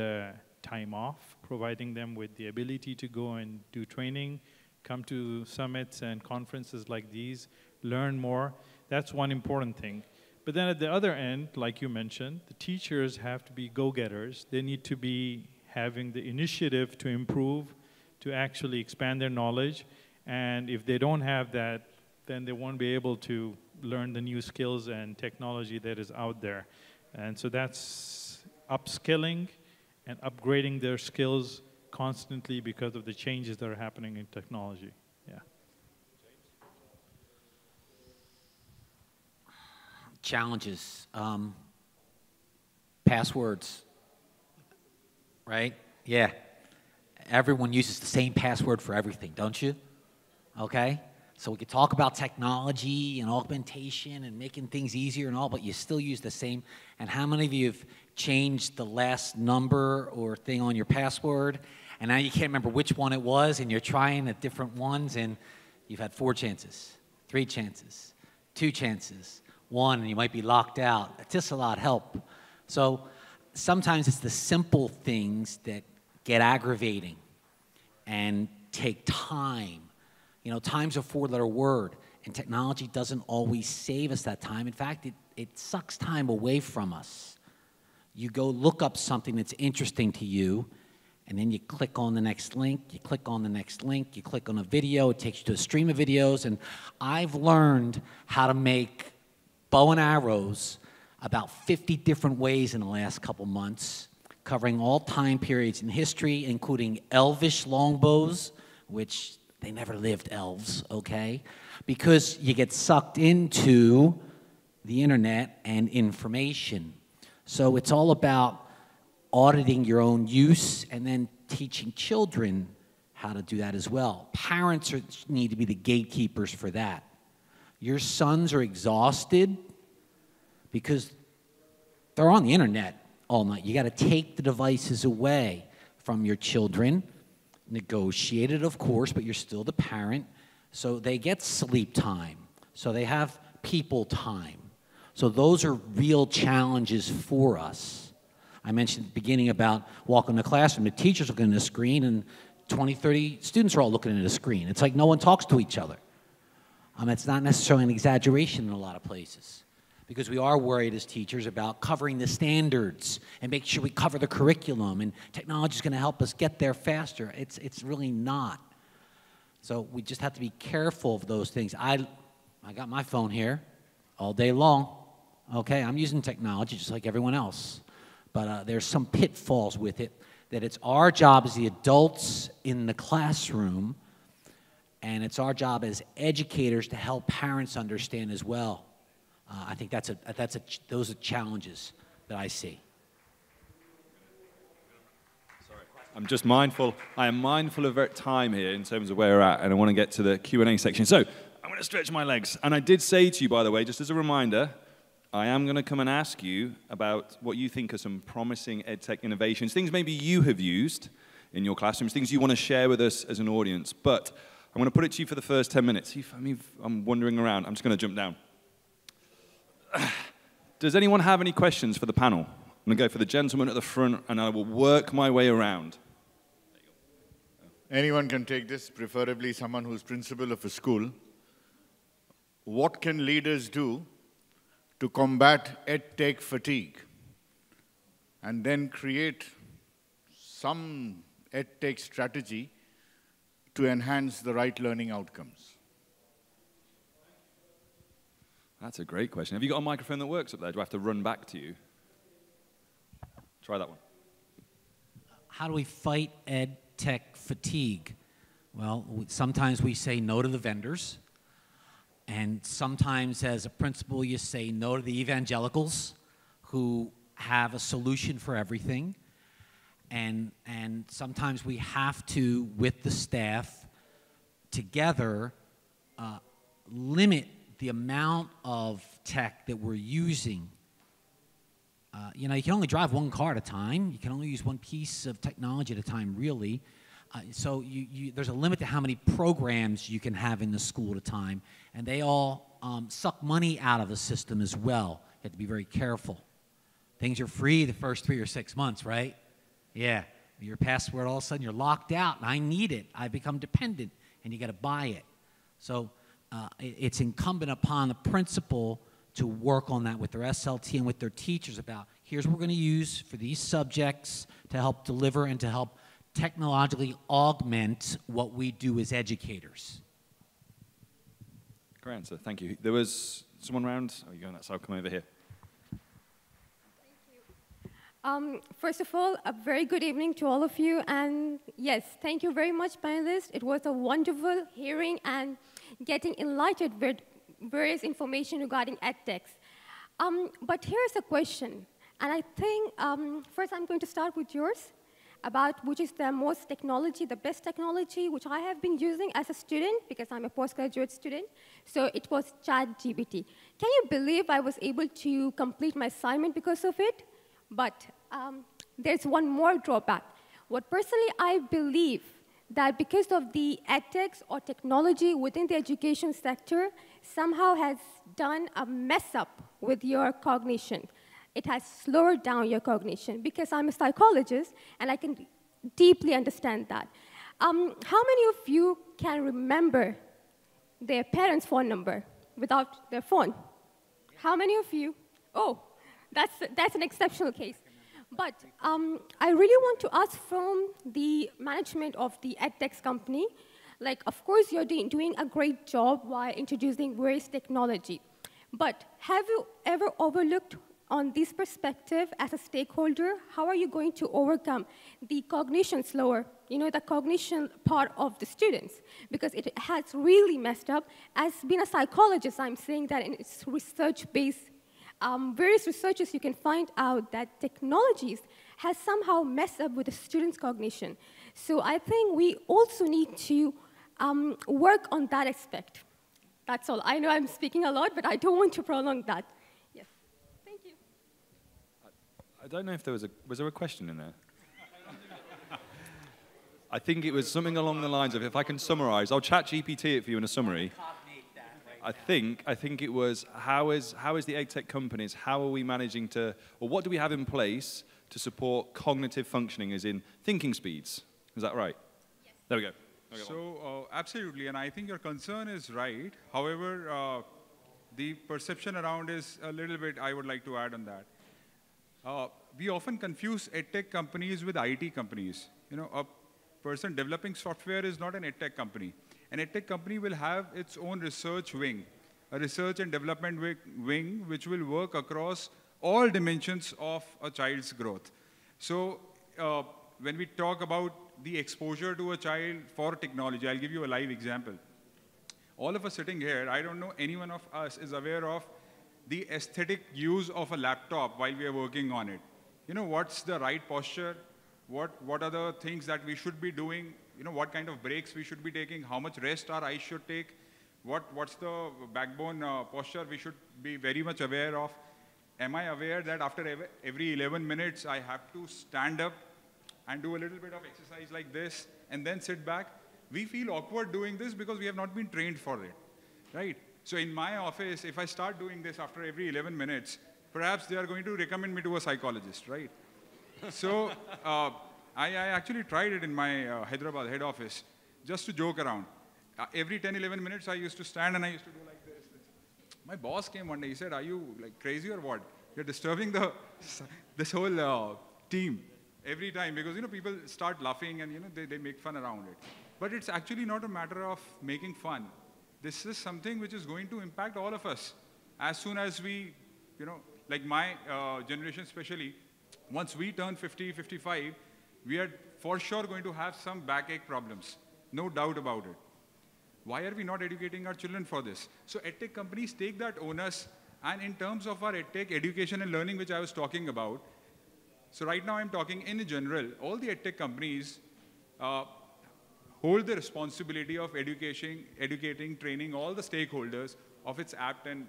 time off, providing them with the ability to go and do training, come to summits and conferences like these, learn more. That's one important thing. But then at the other end, like you mentioned, the teachers have to be go-getters. They need to be having the initiative to improve, to actually expand their knowledge. And if they don't have that, then they won't be able to learn the new skills and technology that is out there. And so that's upskilling and upgrading their skills constantly because of the changes that are happening in technology. Yeah. Challenges. Passwords. Right? Yeah. Everyone uses the same password for everything, don't you? Okay? So we could talk about technology and augmentation and making things easier and all, but you still use the same. And how many of you have changed the last number or thing on your password, and now you can't remember which one it was, and you're trying at different ones, and you've had 4 chances, 3 chances, 2 chances, 1, and you might be locked out. It's just a lot of help. So sometimes it's the simple things that get aggravating and take time. You know, time's a 4-letter word, and technology doesn't always save us that time. In fact, it sucks time away from us. You go look up something that's interesting to you, and then you click on the next link, you click on the next link, you click on a video, it takes you to a stream of videos, and I've learned how to make bow and arrows about 50 different ways in the last couple months, covering all time periods in history, including elvish longbows, which they never lived, elves, okay? Because you get sucked into the internet and information. So it's all about auditing your own use and then teaching children how to do that as well. Parents need to be the gatekeepers for that. Your sons are exhausted because they're on the internet all night. You got to take the devices away from your children. Negotiate it, of course, but you're still the parent. So they get sleep time. So they have people time. So those are real challenges for us. I mentioned at the beginning about walking the classroom. The teacher's looking at the screen, and 20, 30 students are all looking at the screen. It's like no one talks to each other. It's not necessarily an exaggeration in a lot of places, because we are worried as teachers about covering the standards and make sure we cover the curriculum, and technology is going to help us get there faster. It's really not. So we just have to be careful of those things. I got my phone here all day long. Okay, I'm using technology just like everyone else. But there's some pitfalls with it, that it's our job as the adults in the classroom And it's our job as educators to help parents understand as well. I think those are challenges that I see. I'm just mindful. I am mindful of time here in terms of where we're at, and I want to get to the Q&A section. So I'm going to stretch my legs. And I did say to you, by the way, just as a reminder, I am going to come and ask you about what you think are some promising EdTech innovations, things maybe you have used in your classrooms, things you want to share with us as an audience. But I'm going to put it to you for the first 10 minutes. See if I'm wandering around. I'm just going to jump down. Does anyone have any questions for the panel? I'm going to go for the gentleman at the front, and I will work my way around. Anyone can take this, preferably someone who's principal of a school. What can leaders do to combat EdTech fatigue and then create some EdTech strategy to enhance the right learning outcomes? That's a great question. Have you got a microphone that works up there? Do I have to run back to you? Try that one. How do we fight EdTech fatigue? Well, sometimes we say no to the vendors, and sometimes as a principal you say no to the evangelicals who have a solution for everything, and sometimes we have to, with the staff, together limit the amount of tech that we're using. You know, you can only drive one car at a time. You can only use one piece of technology at a time, really. So there's a limit to how many programs you can have in the school at a time. And they all suck money out of the system as well. You have to be very careful. Things are free the first 3 or 6 months, right? Yeah. Your password, all of a sudden you're locked out, and I need it. I've become dependent, and you got to buy it. So it's incumbent upon the principal to work on that with their SLT and with their teachers about, here's what we're going to use for these subjects to help deliver and to help technologically augment what we do as educators. Great answer, thank you. There was someone around. Oh, you're going that side, come over here. First of all, a very good evening to all of you. And yes, thank you very much, panelists. It was a wonderful hearing and getting enlightened with various information regarding EdTechs. But here's a question. And I think, first I'm going to start with yours, about which is the most technology, the best technology, which I have been using as a student, because I'm a postgraduate student. So it was ChatGPT. Can you believe I was able to complete my assignment because of it? But there's one more drawback. What personally I believe that because of the EdTechs or technology within the education sector somehow has done a mess up with your cognition. It has slowed down your cognition, because I'm a psychologist and I can deeply understand that. How many of you can remember their parents' phone number without their phone? How many of you? Oh, that's an exceptional case. But I really want to ask from the management of the EdTech company, like, of course, you're doing a great job while introducing various technology. But have you ever overlooked on this perspective as a stakeholder, how are you going to overcome the cognition slower, you know, the cognition part of the students? Because it has really messed up. As being a psychologist, I'm saying that in its research-based, various researchers, you can find out that technologies has somehow messed up with the students' cognition. So I think we also need to work on that aspect. That's all. I know I'm speaking a lot, but I don't want to prolong that. Yes. Thank you. I don't know if there was there a question in there? I think it was something along the lines of, if I can summarize, I'll chat GPT it for you in a summary. I think it was, how is the EdTech companies, how are we managing to, or what do we have in place to support cognitive functioning, as in thinking speeds? Is that right? Yes. There we go. So, absolutely, and I think your concern is right. However, the perception around is a little bit, I would like to add on that. We often confuse EdTech companies with IT companies. You know, a person developing software is not an EdTech company. An EdTech company will have its own research wing, a research and development wing, which will work across all dimensions of a child's growth. So when we talk about the exposure to a child for technology, I'll give you a live example. All of us sitting here, I don't know any one of us is aware of the aesthetic use of a laptop while we are working on it. You know, what's the right posture? What are the things that we should be doing? You know, what kind of breaks we should be taking? How much rest our eyes should take? What's the backbone posture we should be very much aware of? Am I aware that after every 11 minutes, I have to stand up and do a little bit of exercise like this and then sit back? We feel awkward doing this because we have not been trained for it, right? So in my office, if I start doing this after every 11 minutes, perhaps they are going to recommend me to a psychologist, right? So I actually tried it in my Hyderabad head office just to joke around. Every 10, 11 minutes, I used to stand and I used to do like this. My boss came one day, he said, are you like crazy or what? You're disturbing this whole team every time because, you know, people start laughing and, you know, they make fun around it. But it's actually not a matter of making fun. This is something which is going to impact all of us. As soon as we, you know, like my generation especially, once we turn 50, 55, we are for sure going to have some backache problems. No doubt about it. Why are we not educating our children for this? So EdTech companies take that onus, and in terms of our EdTech education and learning, which I was talking about, so right now I'm talking in general, all the EdTech companies hold the responsibility of educating, training all the stakeholders of its apt and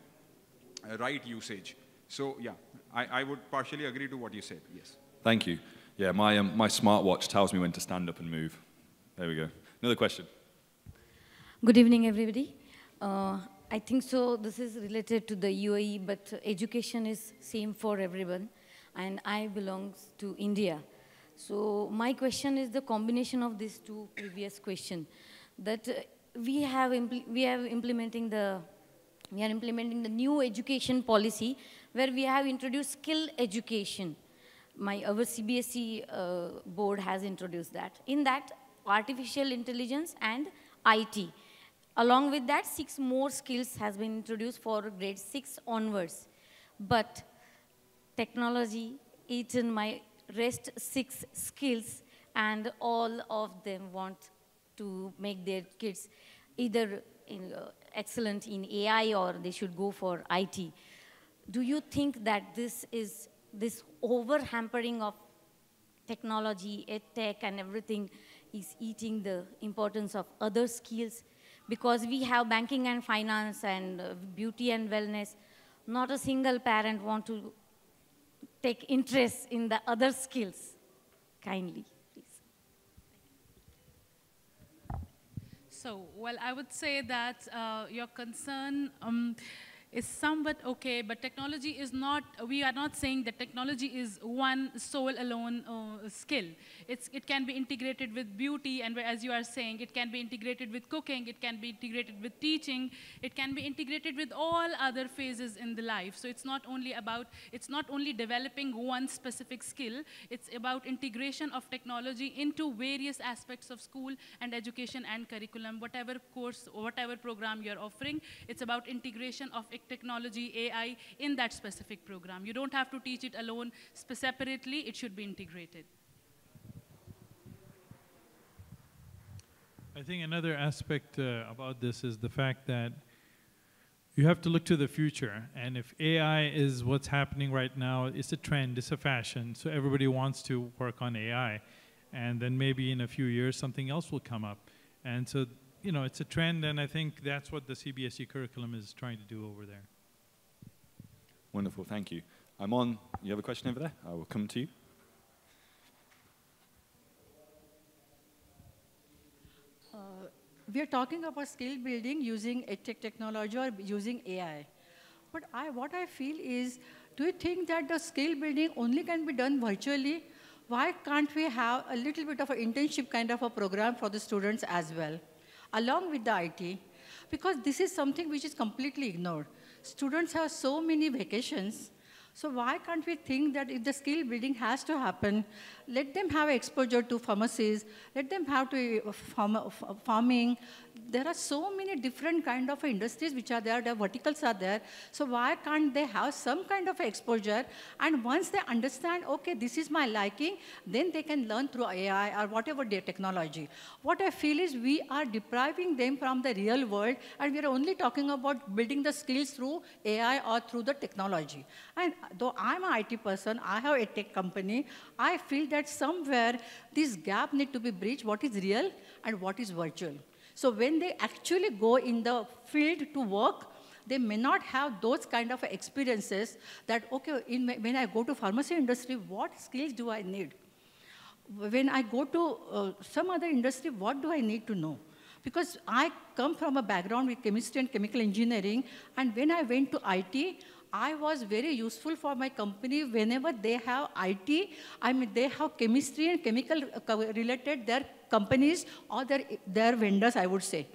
right usage. So yeah, I would partially agree to what you said, yes. Thank you. Yeah, my smartwatch tells me when to stand up and move. There we go. Another question. Good evening, everybody. I think so this is related to the UAE, but education is same for everyone, and I belong to India. So my question is the combination of these two previous questions. That we are implementing the new education policy where we have introduced skill education. Our CBSE board has introduced that. In that, artificial intelligence and IT. Along with that, 6 more skills has been introduced for grade 6 onwards. But technology eaten my rest 6 skills, and all of them want to make their kids either excellent in AI or they should go for IT. Do you think that this over-hampering of technology, EdTech and everything is eating the importance of other skills? Because we have banking and finance and beauty and wellness, not a single parent want to take interest in the other skills. Kindly, please. So, well, I would say that your concern is somewhat okay, but technology is not, we are not saying that technology is one sole alone skill. It can be integrated with beauty, and as you are saying, it can be integrated with cooking, it can be integrated with teaching, it can be integrated with all other phases in the life. So it's not only developing one specific skill, it's about integration of technology into various aspects of school and education and curriculum, whatever course or whatever program you're offering, it's about integration of technology, AI, in that specific program. You don't have to teach it alone separately, it should be integrated. I think another aspect about this is the fact that you have to look to the future. And if AI is what's happening right now, it's a trend, it's a fashion, so everybody wants to work on AI. And then maybe in a few years, something else will come up. And so, you know, it's a trend, and I think that's what the CBSE curriculum is trying to do over there. Wonderful, thank you. You have a question over there? I will come to you. We are talking about skill building using EdTech technology or using AI. But what I feel is, do you think that the skill building only can be done virtually? Why can't we have a little bit of an internship kind of a program for the students as well, along with the IT? Because this is something which is completely ignored. Students have so many vacations, So why can't we think that if the skill building has to happen, let them have exposure to pharmacies, let them have to farming. There are so many different kind of industries which are there, the verticals are there. So why can't they have some kind of exposure? And once they understand, okay, this is my liking, then they can learn through AI or whatever their technology. What I feel is we are depriving them from the real world, and we are only talking about building the skills through AI or through the technology. And though I'm an IT person, I have a tech company, I feel that somewhere this gap needs to be bridged, what is real and what is virtual. So when they actually go in the field to work, they may not have those kind of experiences that, okay, when I go to pharmacy industry, what skills do I need? When I go to some other industry, what do I need to know? Because I come from a background with chemistry and chemical engineering, and when I went to IT, I was very useful for my company whenever they have IT, I mean, they have chemistry and chemical related their companies or their vendors, I would say,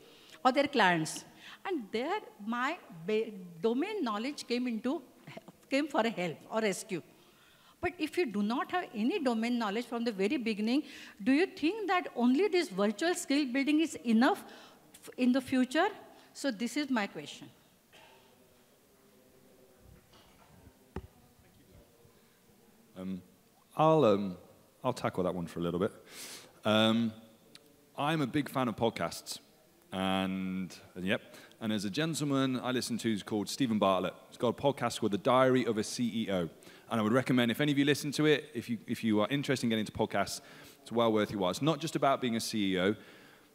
or their clients. And there, my domain knowledge came for a help or rescue. But if you do not have any domain knowledge from the very beginning, do you think that only this virtual skill building is enough in the future? So this is my question. I'll tackle that one for a little bit. I'm a big fan of podcasts, and as a gentleman I listen to is called Stephen Bartlett. He's got a podcast called The Diary of a CEO, and I would recommend if any of you listen to it, if you are interested in getting into podcasts, it's well worth your while. It's not just about being a CEO.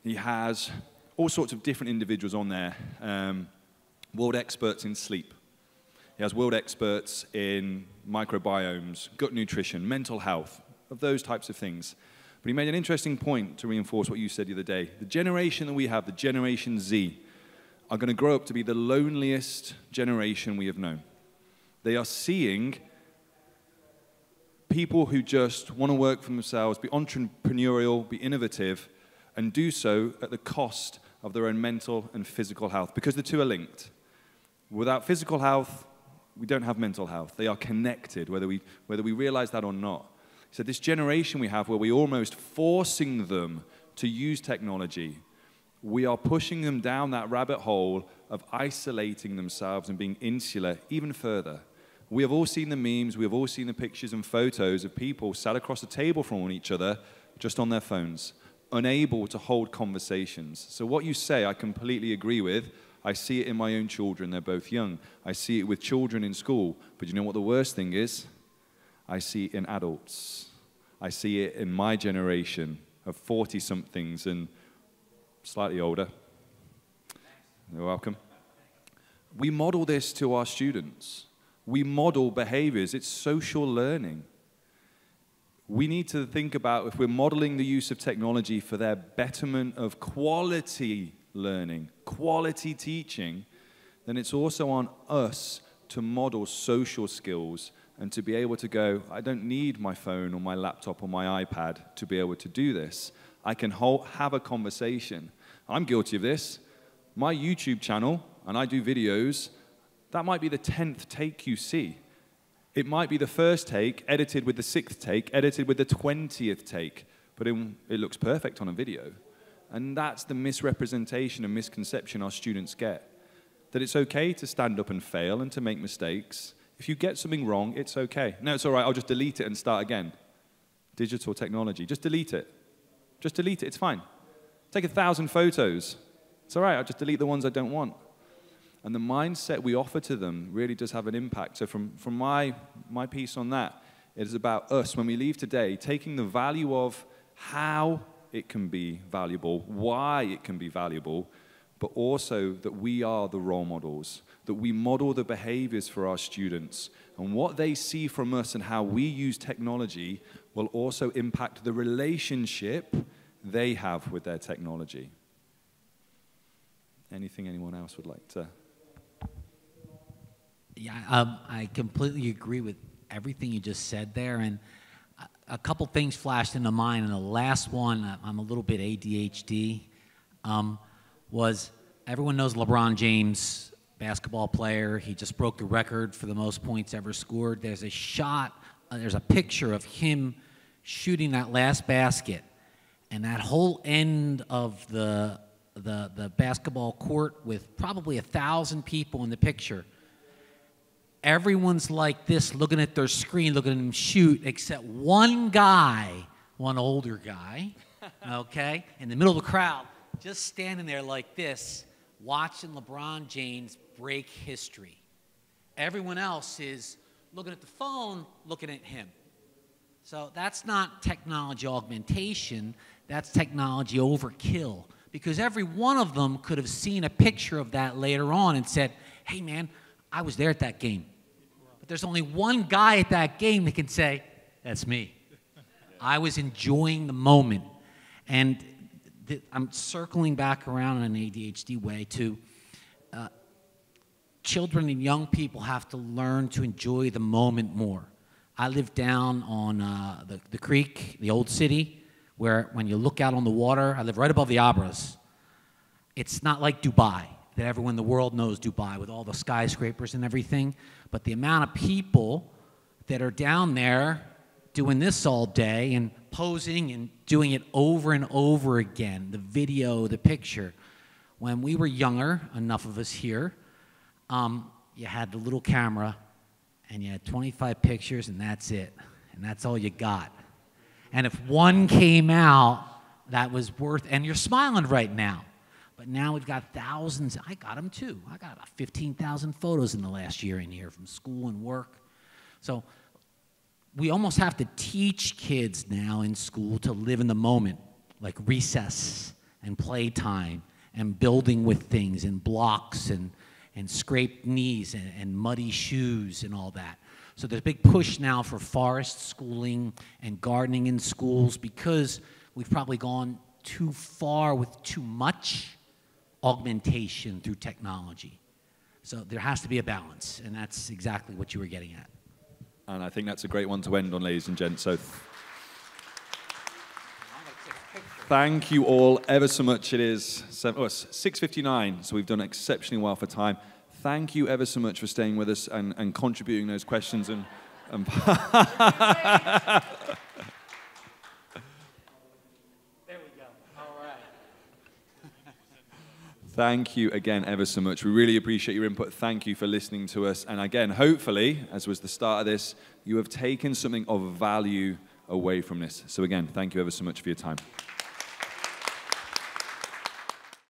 He has all sorts of different individuals on there, world experts in sleep. He has world experts in microbiomes, gut nutrition, mental health, of those types of things. But he made an interesting point to reinforce what you said the other day. The generation that we have, the Generation Z, are going to grow up to be the loneliest generation we have known. They are seeing people who just want to work for themselves, be entrepreneurial, be innovative, and do so at the cost of their own mental and physical health, because the two are linked. Without physical health, we don't have mental health. They are connected, whether we realize that or not. So this generation we have, where we're almost forcing them to use technology, we are pushing them down that rabbit hole of isolating themselves and being insular even further. We have all seen the memes, we have all seen the pictures and photos of people sat across the table from each other, just on their phones, unable to hold conversations. So what you say, I completely agree with. I see it in my own children, they're both young. I see it with children in school. But you know what the worst thing is? I see it in adults. I see it in my generation of 40-somethings and slightly older. You're welcome. We model this to our students. We model behaviors. It's social learning. We need to think about if we're modeling the use of technology for their betterment of quality learning, quality teaching, then it's also on us to model social skills and to be able to go, I don't need my phone or my laptop or my iPad to be able to do this. I can have a conversation. I'm guilty of this. My YouTube channel, and I do videos, that might be the 10th take you see. It might be the first take, edited with the 6th take, edited with the 20th take, but it looks perfect on a video. And that's the misrepresentation and misconception our students get. That it's okay to stand up and fail and to make mistakes. If you get something wrong, it's okay. No, it's all right, I'll just delete it and start again. Digital technology, just delete it. Just delete it, it's fine. Take 1,000 photos. It's all right, I'll just delete the ones I don't want. And the mindset we offer to them really does have an impact. So from my piece on that, it is about us, when we leave today, taking the value of how it can be valuable, why it can be valuable, but also that we are the role models, that we model the behaviors for our students, and what they see from us and how we use technology will also impact the relationship they have with their technology. Anything anyone else would like to? Yeah, I completely agree with everything you just said there, and a couple things flashed into mind, and the last one, I'm a little bit ADHD, was everyone knows LeBron James, basketball player. He just broke the record for the most points ever scored. There's a shot, there's a picture of him shooting that last basket. And that whole end of the basketball court with probably 1,000 people in the picture. Everyone's like this, looking at their screen, looking at him shoot, except one guy, one older guy, okay, in the middle of the crowd, just standing there like this, watching LeBron James break history. Everyone else is looking at the phone, looking at him. So that's not technology augmentation, that's technology overkill. Because every one of them could have seen a picture of that later on and said, hey man, I was there at that game. But there's only one guy at that game that can say, that's me. I was enjoying the moment. And I'm circling back around in an ADHD way to children and young people have to learn to enjoy the moment more. I live down on the creek, the old city, where when you look out on the water, I live right above the Abras. It's not like Dubai, that everyone in the world knows Dubai with all the skyscrapers and everything, but the amount of people that are down there doing this all day and posing and doing it over and over again, the video, the picture. When we were younger, enough of us here, you had the little camera and you had 25 pictures and that's it, and that's all you got. And if one came out, that was worth, and you're smiling right now. But now we've got thousands. I got them too. I got about 15,000 photos in the last year in here from school and work. So we almost have to teach kids now in school to live in the moment, like recess and playtime and building with things and blocks and scraped knees and muddy shoes and all that. So there's a big push now for forest schooling and gardening in schools because we've probably gone too far with too much augmentation through technology. So there has to be a balance, and that's exactly what you were getting at. And I think that's a great one to end on, ladies and gents. So thank you all ever so much. It is 6:59, so we've done exceptionally well for time. Thank you ever so much for staying with us and contributing those questions. And there we go. All right. Thank you again ever so much. We really appreciate your input. Thank you for listening to us. And again, hopefully, as was the start of this, you have taken something of value away from this. So again, thank you ever so much for your time.